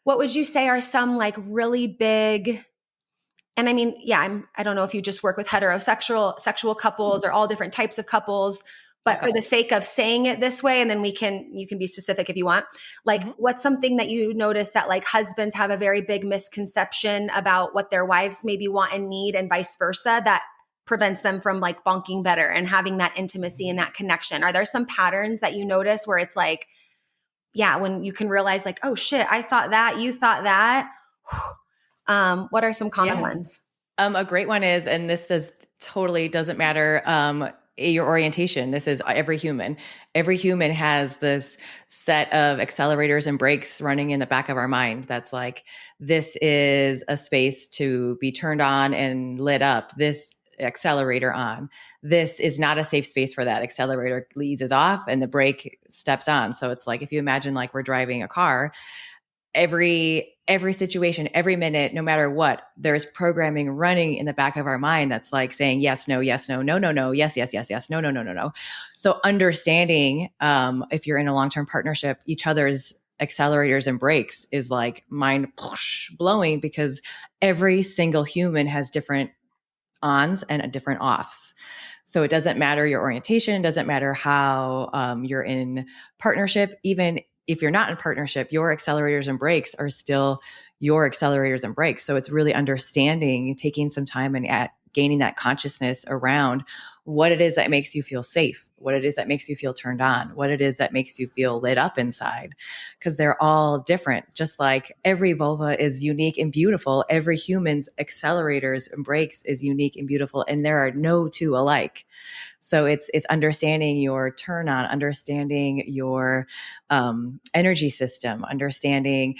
what would you say are some like really big, and I mean, yeah, I don't know if you just work with sexual couples or all different types of couples, All but for the couples. sake of saying it this way, and then you can be specific if you want. Like, Mm-hmm. what's something that you notice that like husbands have a very big misconception about what their wives maybe want and need, and vice versa, that prevents them from like bonking better and having that intimacy and that connection? Are there some patterns that you notice where it's like, yeah, when you can realize like, oh shit, I thought that, you thought that. What are some common Yeah. ones? A great one is, and this does totally doesn't matter your orientation. This is every human. Every human has this set of accelerators and brakes running in the back of our mind. That's like, this is a space to be turned on and lit up. This accelerator on. This is not a safe space for that. Accelerator eases off and the brake steps on. So it's like, if you imagine like we're driving a car, every situation, every minute, no matter what, there's programming running in the back of our mind that's like saying yes, no, no, no, no, yes, yes, yes, yes, no, no, no, no, no. So understanding, if you're in a long-term partnership, each other's accelerators and brakes is like mind blowing, because every single human has different ons and different offs. So it doesn't matter your orientation, doesn't matter how you're in partnership. Even if you're not in partnership, your accelerators and brakes are still your accelerators and brakes. So it's really understanding, taking some time and gaining that consciousness around what it is that makes you feel safe, what it is that makes you feel turned on, what it is that makes you feel lit up inside, because they're all different. Just like every vulva is unique and beautiful, every human's accelerators and brakes is unique and beautiful, and there are no two alike. So it's understanding your turn on, understanding your energy system, understanding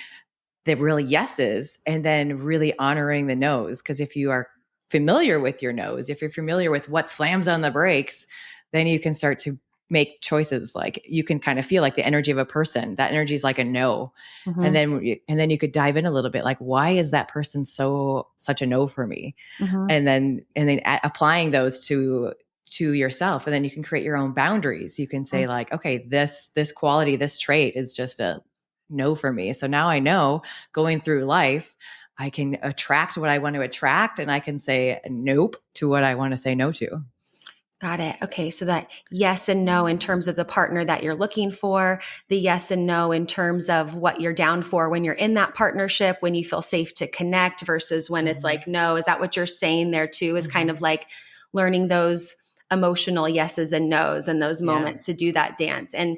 the really yeses, and then really honoring the no's. Because if you are familiar with your no's, if you're familiar with what slams on the brakes, then you can start to make choices. Like, you can kind of feel like the energy of a person. That energy is like a no. Mm-hmm. And then you could dive in a little bit, like, why is that person such a no for me? Mm-hmm. And then applying those to yourself, and then you can create your own boundaries. You can say like, okay, this quality, this trait is just a no for me. So now I know, going through life, I can attract what I want to attract, and I can say nope to what I want to say no to. Got it. Okay. So that yes and no in terms of the partner that you're looking for, the yes and no in terms of what you're down for when you're in that partnership, when you feel safe to connect versus when it's like, no. Is that what you're saying there too? Is kind of like learning those emotional yeses and nos and those Yeah. moments to do that dance. And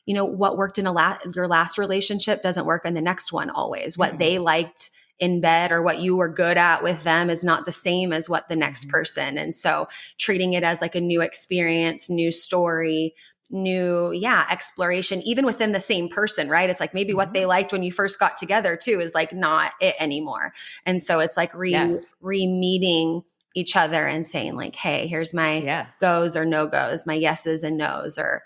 what worked in your last relationship doesn't work in the next one always. What they liked in bed or what you were good at with them is not the same as what the next person. And so treating it as like a new experience, new story, new, exploration, even within the same person, right? It's like maybe what they liked when you first got together too is like not it anymore. And so it's like Yes. re-meeting each other and saying like, hey, here's my Yeah. goes or no goes, my yeses and nos, or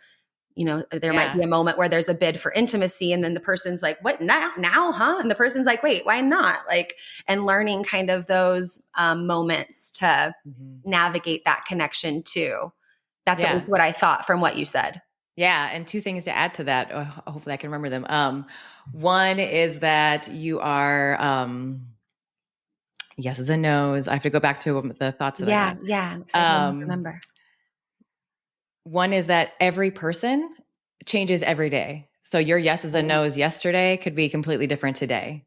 there might be Yeah. a moment where there's a bid for intimacy and then the person's like, what now, huh? And the person's like, wait, why not? Like, and learning kind of those moments to navigate that connection too. That's at least Yeah. what I thought from what you said. Yeah. And two things to add to that. Hopefully I can remember them. One is that you are, yeses and nos. I have to go back to the thoughts that I Yeah. had. Yeah. I'm excited to Um, remember. One is that every person changes every day. So your yeses and nos yesterday could be completely different today.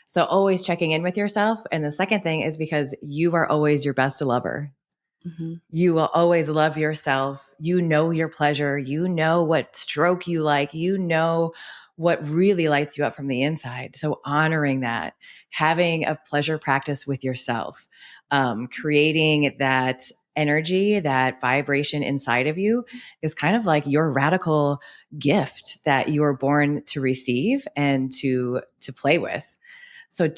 So always checking in with yourself. And the second thing is because you are always your best lover. Mm-hmm. You will always love yourself. You know your pleasure. You know what stroke you like. You know what really lights you up from the inside. So honoring that, having a pleasure practice with yourself, creating that energy, that vibration inside of you is kind of like your radical gift that you are born to receive and to play with. So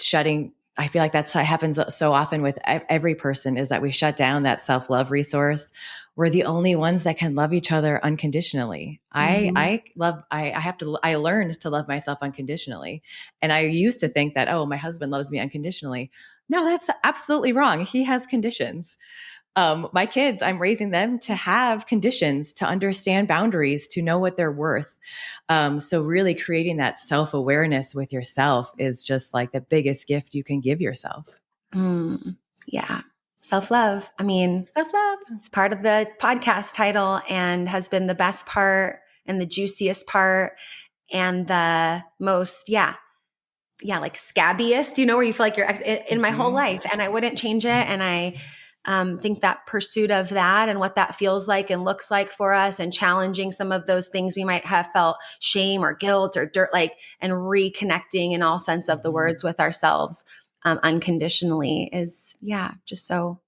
I feel like that's what happens so often with every person, is that we shut down that self-love resource. We're the only ones that can love each other unconditionally. Mm-hmm. I learned to love myself unconditionally. And I used to think that, oh, my husband loves me unconditionally. No, that's absolutely wrong. He has conditions. My kids, I'm raising them to have conditions, to understand boundaries, to know what they're worth. So really creating that self-awareness with yourself is just like the biggest gift you can give yourself. Yeah. Self-love. I mean, Self-love. it's part of the podcast title and has been the best part and the juiciest part and the most, like scabbiest, where you feel like you're in my whole life, and I wouldn't change it. And I think that pursuit of that and what that feels like and looks like for us, and challenging some of those things we might have felt shame or guilt or dirt, and reconnecting in all sense of the words with ourselves unconditionally is, just so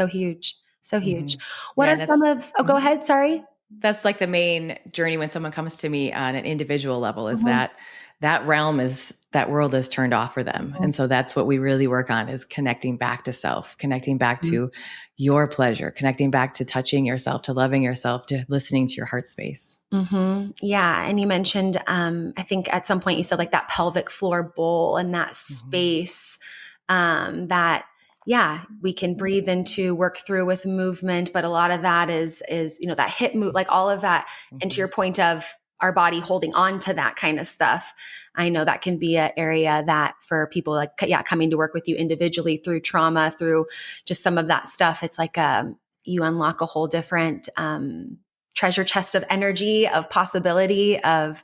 huge. So huge. What Yeah, are some of, go ahead. Sorry. that's like the main journey when someone comes to me on an individual level, is that world is turned off for them. And so that's what we really work on, is connecting back to self, connecting back to your pleasure, connecting back to touching yourself, to loving yourself, to listening to your heart space. Yeah. And you mentioned, I think at some point you said like that pelvic floor bowl and that space, that, we can breathe into, work through with movement. But a lot of that is, that hip move, like all of that. And to your point of our body holding on to that kind of stuff, I know that can be an area that for people like, coming to work with you individually through trauma, through just some of that stuff, it's like, you unlock a whole different, treasure chest of energy, of possibility, of,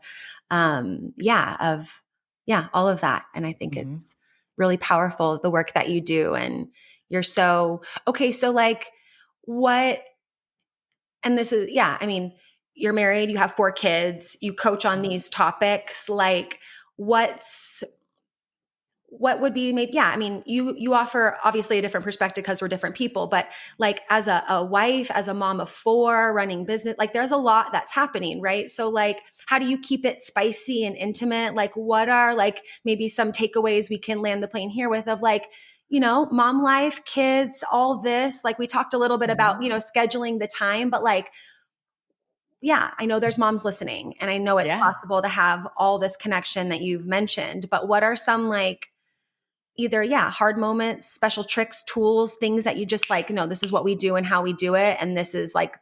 all of that. And I think it's really powerful, the work that you do. And you're so, okay. So like what, and this is, I mean, you're married, you have 4 kids, you coach on these topics, like what would be maybe, I mean, you offer obviously a different perspective because we're different people, but like as a wife, as a mom of 4 running business, like there's a lot that's happening, right? So like, how do you keep it spicy and intimate? Like what are like maybe some takeaways we can land the plane here with, of like, mom life, kids, all this, like we talked a little bit about, scheduling the time, but like, I know there's moms listening and I know it's possible to have all this connection that you've mentioned, but what are some like either, hard moments, special tricks, tools, things that you just like, no, this is what we do and how we do it. And this is like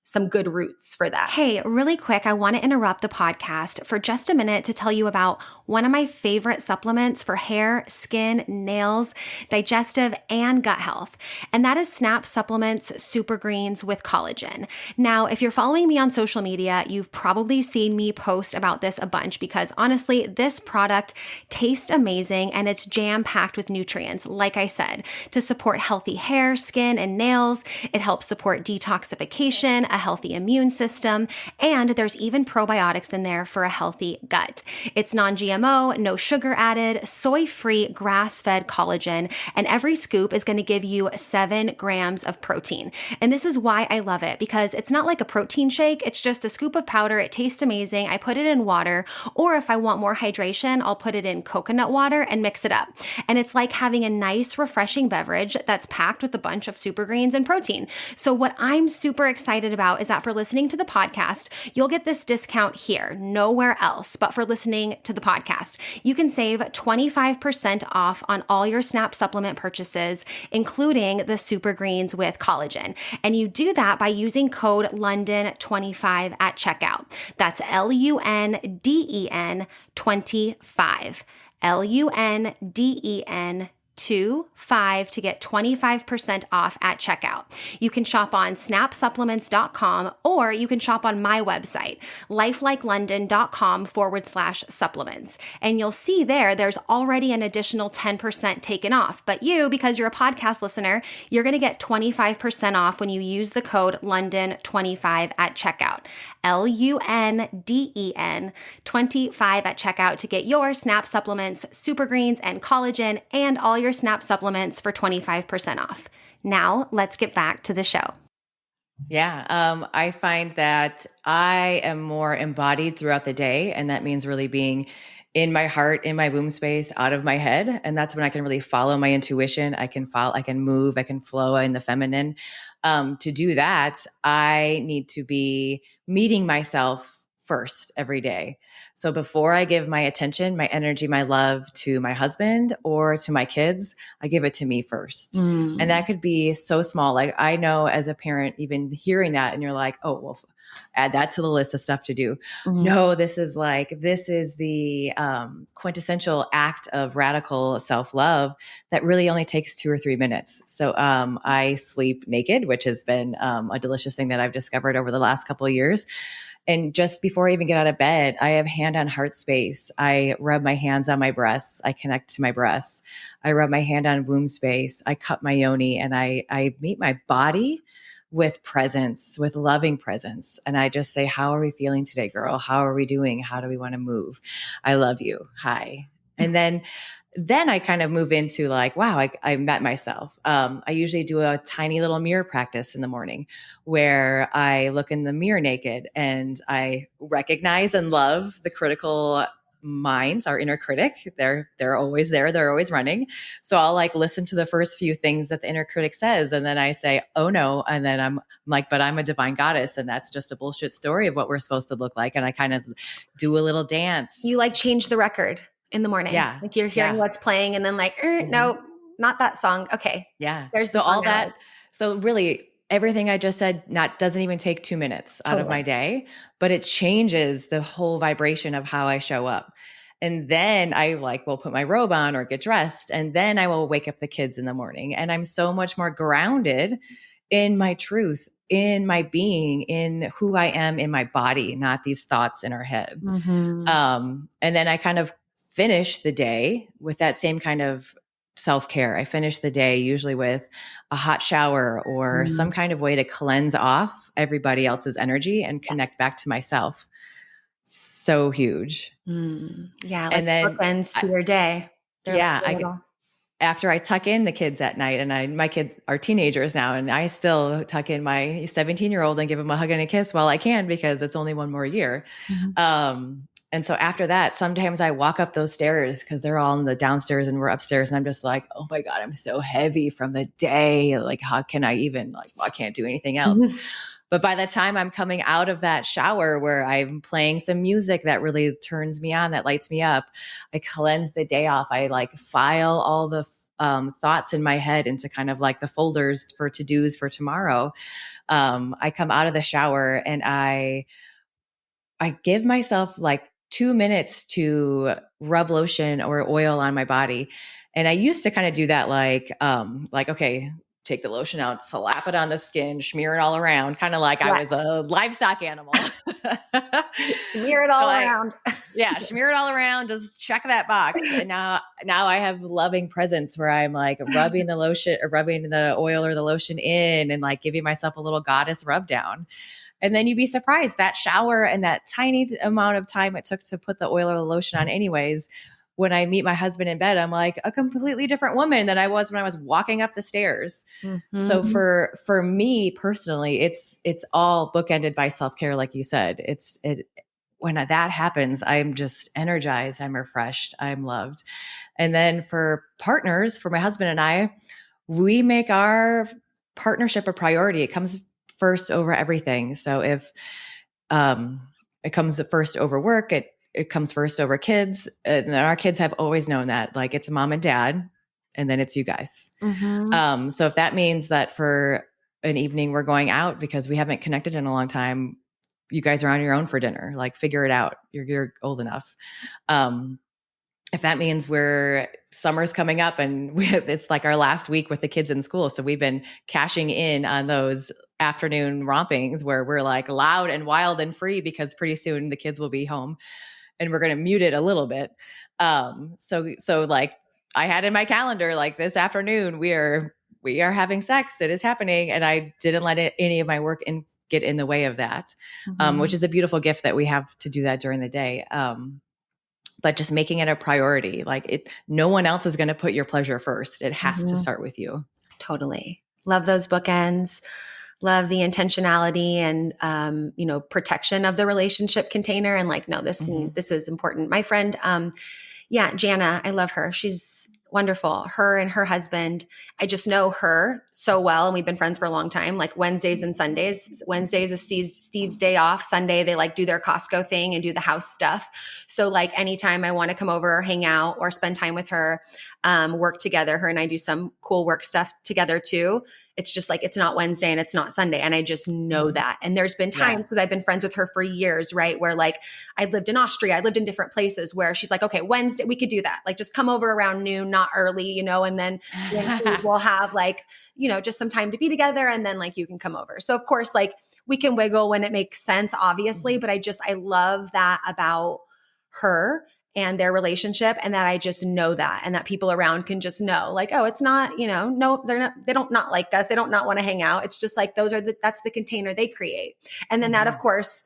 some good roots for that. Hey, really quick, I want to interrupt the podcast for just a minute to tell you about one of my favorite supplements for hair, skin, nails, digestive, and gut health. And that is Snap Supplements Super Greens with collagen. Now, if you're following me on social media, you've probably seen me post about this a bunch because honestly, this product tastes amazing and it's jam-packed with nutrients, like I said, to support healthy hair, skin, and nails. It helps support detoxification, a healthy immune system, and there's even probiotics in there for a healthy gut. It's non-GMO, no sugar added, soy-free, grass-fed collagen, and every scoop is going to give you 7 grams of protein. And this is why I love it, because it's not like a protein shake. It's just a scoop of powder. It tastes amazing. I put it in water, or if I want more hydration, I'll put it in coconut water and mix it up. And it's like having a nice, refreshing beverage that's packed with a bunch of super greens and protein. So what I'm super excited about is that for listening to the podcast, you'll get this discount here, nowhere else, but for listening to the podcast. You can save 25% off on all your Snap supplement purchases, including the super greens with collagen. And you do that by using code Lunden25 at checkout. That's LUNDEN 25. LUNDEN 25 to get 25% off at checkout. You can shop on snapsupplements.com, or you can shop on my website, lifelikeLondon.com/supplements. And you'll see there's already an additional 10% taken off. But you, because you're a podcast listener, you're going to get 25% off when you use the code Lunden25 at checkout. LUNDEN 25 at checkout to get your Snap supplements, super greens, and collagen, and all your Snap supplements for 25% off. Now, let's get back to the show. Yeah, I find that I am more embodied throughout the day, and that means really being in my heart, in my womb space, out of my head. And that's when I can really follow my intuition. I can move, I can flow in the feminine. To do that, I need to be meeting myself first every day. So before I give my attention, my energy, my love to my husband or to my kids, I give it to me first. And that could be so small. Like I know as a parent, even hearing that and you're like, oh, well, add that to the list of stuff to do. No, this is the quintessential act of radical self-love that really only takes 2 or 3 minutes. So I sleep naked, which has been a delicious thing that I've discovered over the last couple of years. And just before I even get out of bed, I have hand on heart space. I rub my hands on my breasts. I connect to my breasts. I rub my hand on womb space. I cup my yoni and I meet my body with presence, with loving presence. And I just say, how are we feeling today, girl? How are we doing? How do we want to move? I love you. Hi. And then I kind of move into like, wow, I met myself. I usually do a tiny little mirror practice in the morning where I look in the mirror naked and I recognize and love the critical minds, our inner critic. They're always there. They're always running. So I'll like listen to the first few things that the inner critic says. And then I say, oh no. And then I'm like, but I'm a divine goddess. And that's just a bullshit story of what we're supposed to look like. And I kind of do a little dance. You like change the record in the morning. Yeah. Like you're hearing what's playing and then like, no, not that song. Okay. Yeah. There's so all that. So really everything I just said doesn't even take 2 minutes out of my day, but it changes the whole vibration of how I show up. And then I will put my robe on or get dressed. And then I will wake up the kids in the morning. And I'm so much more grounded in my truth, in my being, in who I am in my body, not these thoughts in our head. And then I kind of finish the day with that same kind of self-care. I finish the day usually with a hot shower or some kind of way to cleanse off everybody else's energy and connect back to myself. So huge. Yeah. Like and then bookends to your day. After I tuck in the kids at night, and my kids are teenagers now, and I still tuck in my 17-year-old and give him a hug and a kiss while I can, because it's only one more year. And so after that, sometimes I walk up those stairs because they're all in the downstairs and we're upstairs. And I'm just like, oh my God, I'm so heavy from the day. Like, how can I even I can't do anything else. But by the time I'm coming out of that shower where I'm playing some music that really turns me on, that lights me up, I cleanse the day off. I file all the thoughts in my head into kind of like the folders for to-dos for tomorrow. I come out of the shower and I give myself 2 minutes to rub lotion or oil on my body. And I used to kind of do that okay, take the lotion out, slap it on the skin, smear it all around, kind of like I was a livestock animal. Smear it all around. Smear it all around, just check that box. And now I have loving presence where I'm rubbing the lotion or rubbing the oil or the lotion in and giving myself a little goddess rub down. And then you'd be surprised that shower and that tiny amount of time it took to put the oil or the lotion on anyways, when I meet my husband in bed, I'm like a completely different woman than I was when I was walking up the stairs. So for me personally, it's all bookended by self-care. Like you said, when that happens, I'm just energized. I'm refreshed. I'm loved. And then for partners, for my husband and I, we make our partnership a priority. It comes first over everything. So if it comes first over work, it comes first over kids. And our kids have always known that it's mom and dad, and then it's you guys. So if that means that for an evening we're going out because we haven't connected in a long time, you guys are on your own for dinner, figure it out. You're old enough. If that means summer's coming up and it's our last week with the kids in school. So we've been cashing in on those afternoon rompings where we're loud and wild and free because pretty soon the kids will be home and we're going to mute it a little bit. So I had in my calendar, this afternoon, we are having sex. It is happening. And I didn't let any of my work get in the way of that, which is a beautiful gift that we have to do that during the day. But just making it a priority, no one else is going to put your pleasure first. It has to start with you. Totally. Love those bookends. Love the intentionality and, protection of the relationship container. And no, this is important. My friend, Jana, I love her. She's wonderful. Her and her husband, I just know her so well, and we've been friends for a long time. Like Wednesdays and Sundays. Wednesdays is Steve's day off. Sunday they like do their Costco thing and do the house stuff. So like anytime I want to come over or hang out or spend time with her, work together. Her and I do some cool work stuff together too. It's just like, it's not Wednesday and it's not Sunday. And I just know that. And there's been Yeah. times, because I've been friends with her for years, right? Where like I lived in Austria, I lived in different places where she's like, okay, Wednesday, we could do that. Like just come over around noon, not early, you know, and then we'll have like, you know, just some time to be together. And then like you can come over. So of course, like we can wiggle when it makes sense, obviously, but I love that about her and their relationship, and that I just know that, and that people around can just know like, oh, it's not, you know, no, they don't not like us. They don't not want to hang out. It's just like, that's the container they create. And then that of course,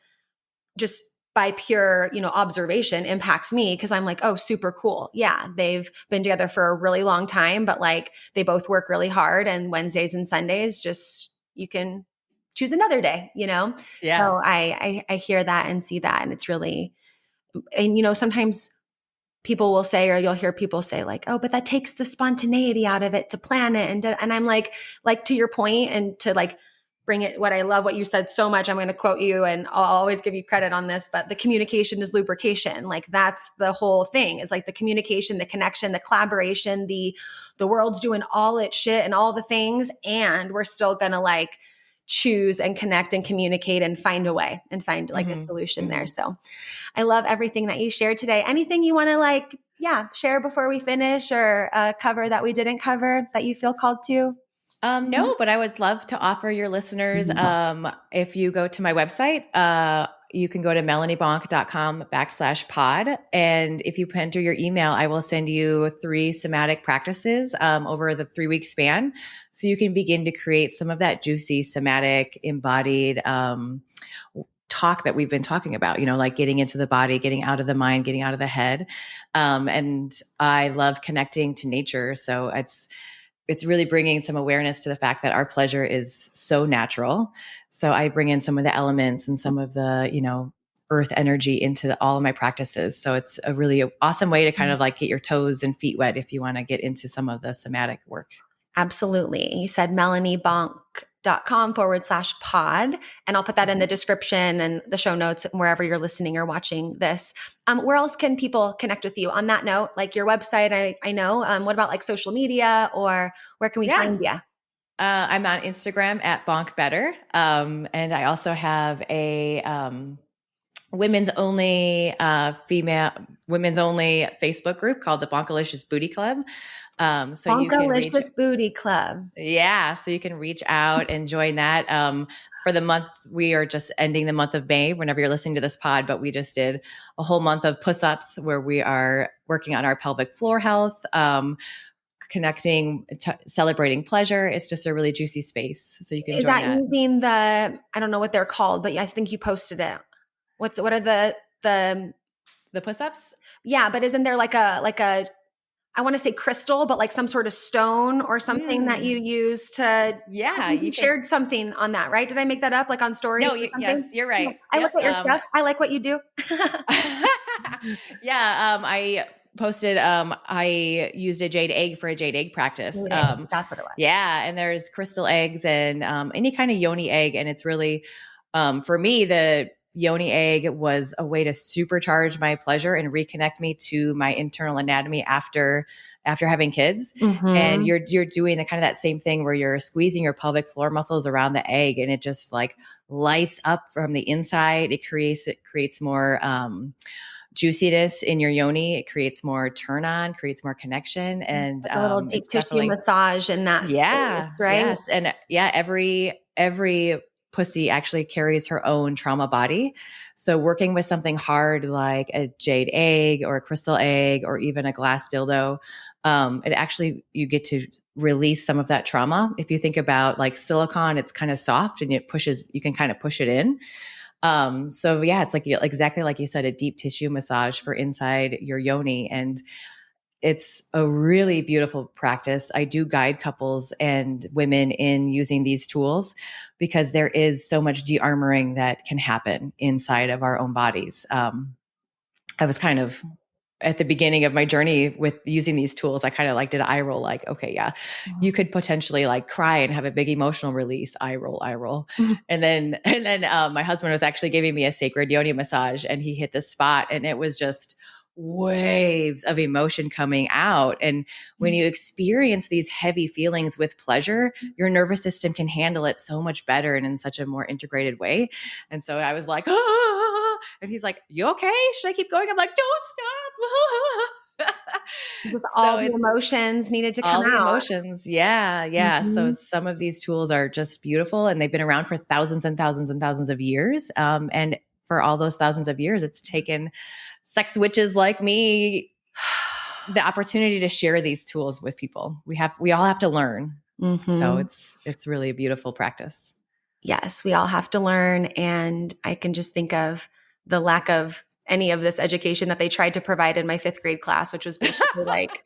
just by pure, you know, observation impacts me, because I'm like, oh, super cool. Yeah. They've been together for a really long time, but like they both work really hard, and Wednesdays and Sundays, just, you can choose another day, you know? Yeah. So I hear that and see that. And it's really, and you know, sometimes people will say, or you'll hear people say like, oh, but that takes the spontaneity out of it to plan it. And I'm like to your point, and to like bring it, what I love what you said so much, I'm going to quote you, and I'll always give you credit on this, but the communication is lubrication. Like that's the whole thing. It's like the communication, the connection, the collaboration, the world's doing all its shit and all the things. And we're still going to like choose and connect and communicate and find a way and find like a solution there. So I love everything that you shared today. Anything you want to like, share before we finish, or cover that we didn't cover that you feel called to? No, but I would love to offer your listeners, if you go to my website, you can go to melaniebonk.com/pod. And if you enter your email, I will send you 3 somatic practices over the 3-week span. So you can begin to create some of that juicy, somatic, embodied talk that we've been talking about, you know, like getting into the body, getting out of the mind, getting out of the head. And I love connecting to nature. So it's really bringing some awareness to the fact that our pleasure is so natural. So I bring in some of the elements and some of the, you know, earth energy into all of my practices. So it's a really awesome way to kind of like get your toes and feet wet if you want to get into some of the somatic work. Absolutely. You said melaniebonk.com/pod. And I'll put that in the description and the show notes wherever you're listening or watching this. Where else can people connect with you? On that note, like your website, I know. What about like social media, or where can we find you? I'm on Instagram at Bonk Better. And I also have a women's only Facebook group called the Bonkalicious Booty Club. So you can Bonkalicious Booty Club. So you can reach out and join that. For the month, we are just ending the month of May whenever you're listening to this pod, but we just did a whole month of push-ups where we are working on our pelvic floor health, connecting, celebrating pleasure. It's just a really juicy space. So you can Is join that that. using I don't know what they're called, but I think you posted it. What are the push-ups? Yeah, but isn't there like a I want to say crystal, but like some sort of stone or something that you use to, I think you You can. shared something on that, right? Did I make that up like on stories No, or something? yes, you're right. I look Yep. at your stuff. I like what you do. I posted, I used a jade egg for a jade egg practice. That's what it was. Yeah. And there's crystal eggs and any kind of yoni egg. And it's really, for me, the yoni egg was a way to supercharge my pleasure and reconnect me to my internal anatomy after having kids. And you're doing the kind of that same thing where you're squeezing your pelvic floor muscles around the egg, and it just like lights up from the inside. It creates more juiciness in your yoni. It creates more turn on, creates more connection, and Like a little deep it's tissue definitely massage in that space, right? yes, and every pussy actually carries her own trauma body. So working with something hard like a jade egg or a crystal egg or even a glass dildo, it actually, you get to release some of that trauma. If you think about like silicone, it's kind of soft and you can kind of push it in. So yeah, it's like exactly like you said, a deep tissue massage for inside your yoni. And it's a really beautiful practice. I do guide couples and women in using these tools because there is so much de-armoring that can happen inside of our own bodies. I was kind of at the beginning of my journey with using these tools, I kind of like did an eye roll, like, okay, yeah, you could potentially like cry and have a big emotional release. Eye roll, eye roll. And then my husband was actually giving me a sacred yoni massage, and he hit the spot, and it was just waves of emotion coming out. And when you experience these heavy feelings with pleasure, your nervous system can handle it so much better and in such a more integrated way. And so I was like, ah, and he's like, you okay? Should I keep going? I'm like, don't stop. All the emotions needed to come all the out. emotions. Yeah. Yeah. So some of these tools are just beautiful, and they've been around for thousands and thousands and thousands of years. And for all those thousands of years, it's taken sex witches like me the opportunity to share these tools with people. We all have to learn. So it's really a beautiful practice. Yes, we all have to learn. And I can just think of the lack of any of this education that they tried to provide in my 5th grade class, which was basically like,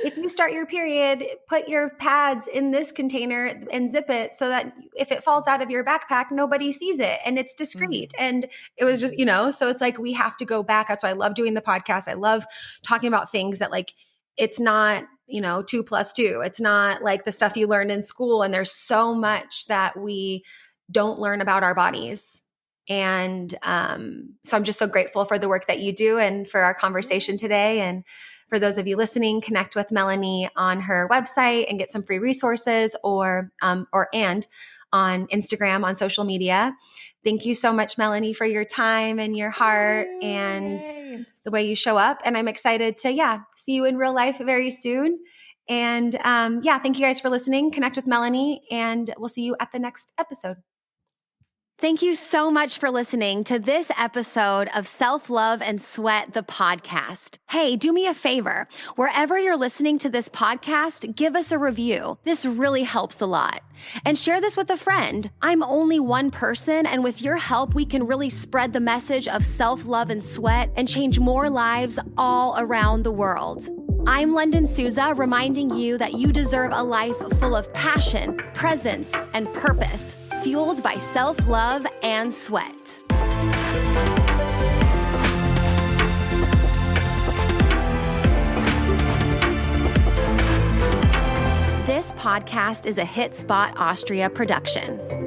if you start your period, put your pads in this container and zip it so that if it falls out of your backpack, nobody sees it and it's discreet. And it was just, so it's like, we have to go back. That's why I love doing the podcast. I love talking about things that like, it's not, 2 + 2. It's not like the stuff you learned in school. And there's so much that we don't learn about our bodies. And so I'm just so grateful for the work that you do and for our conversation today. And for those of you listening, connect with Melanie on her website and get some free resources or on Instagram, on social media. Thank you so much, Melanie, for your time and your heart and the way you show up. And I'm excited to, see you in real life very soon. And thank you guys for listening. Connect with Melanie, and we'll see you at the next episode. Thank you so much for listening to this episode of Self-Love and Sweat, the podcast. Hey, do me a favor. Wherever you're listening to this podcast, give us a review. This really helps a lot. And share this with a friend. I'm only one person, and with your help, we can really spread the message of self-love and sweat and change more lives all around the world. I'm Lunden Souza, reminding you that you deserve a life full of passion, presence, and purpose, fueled by self-love and sweat. This podcast is a Hit Spot Austria production.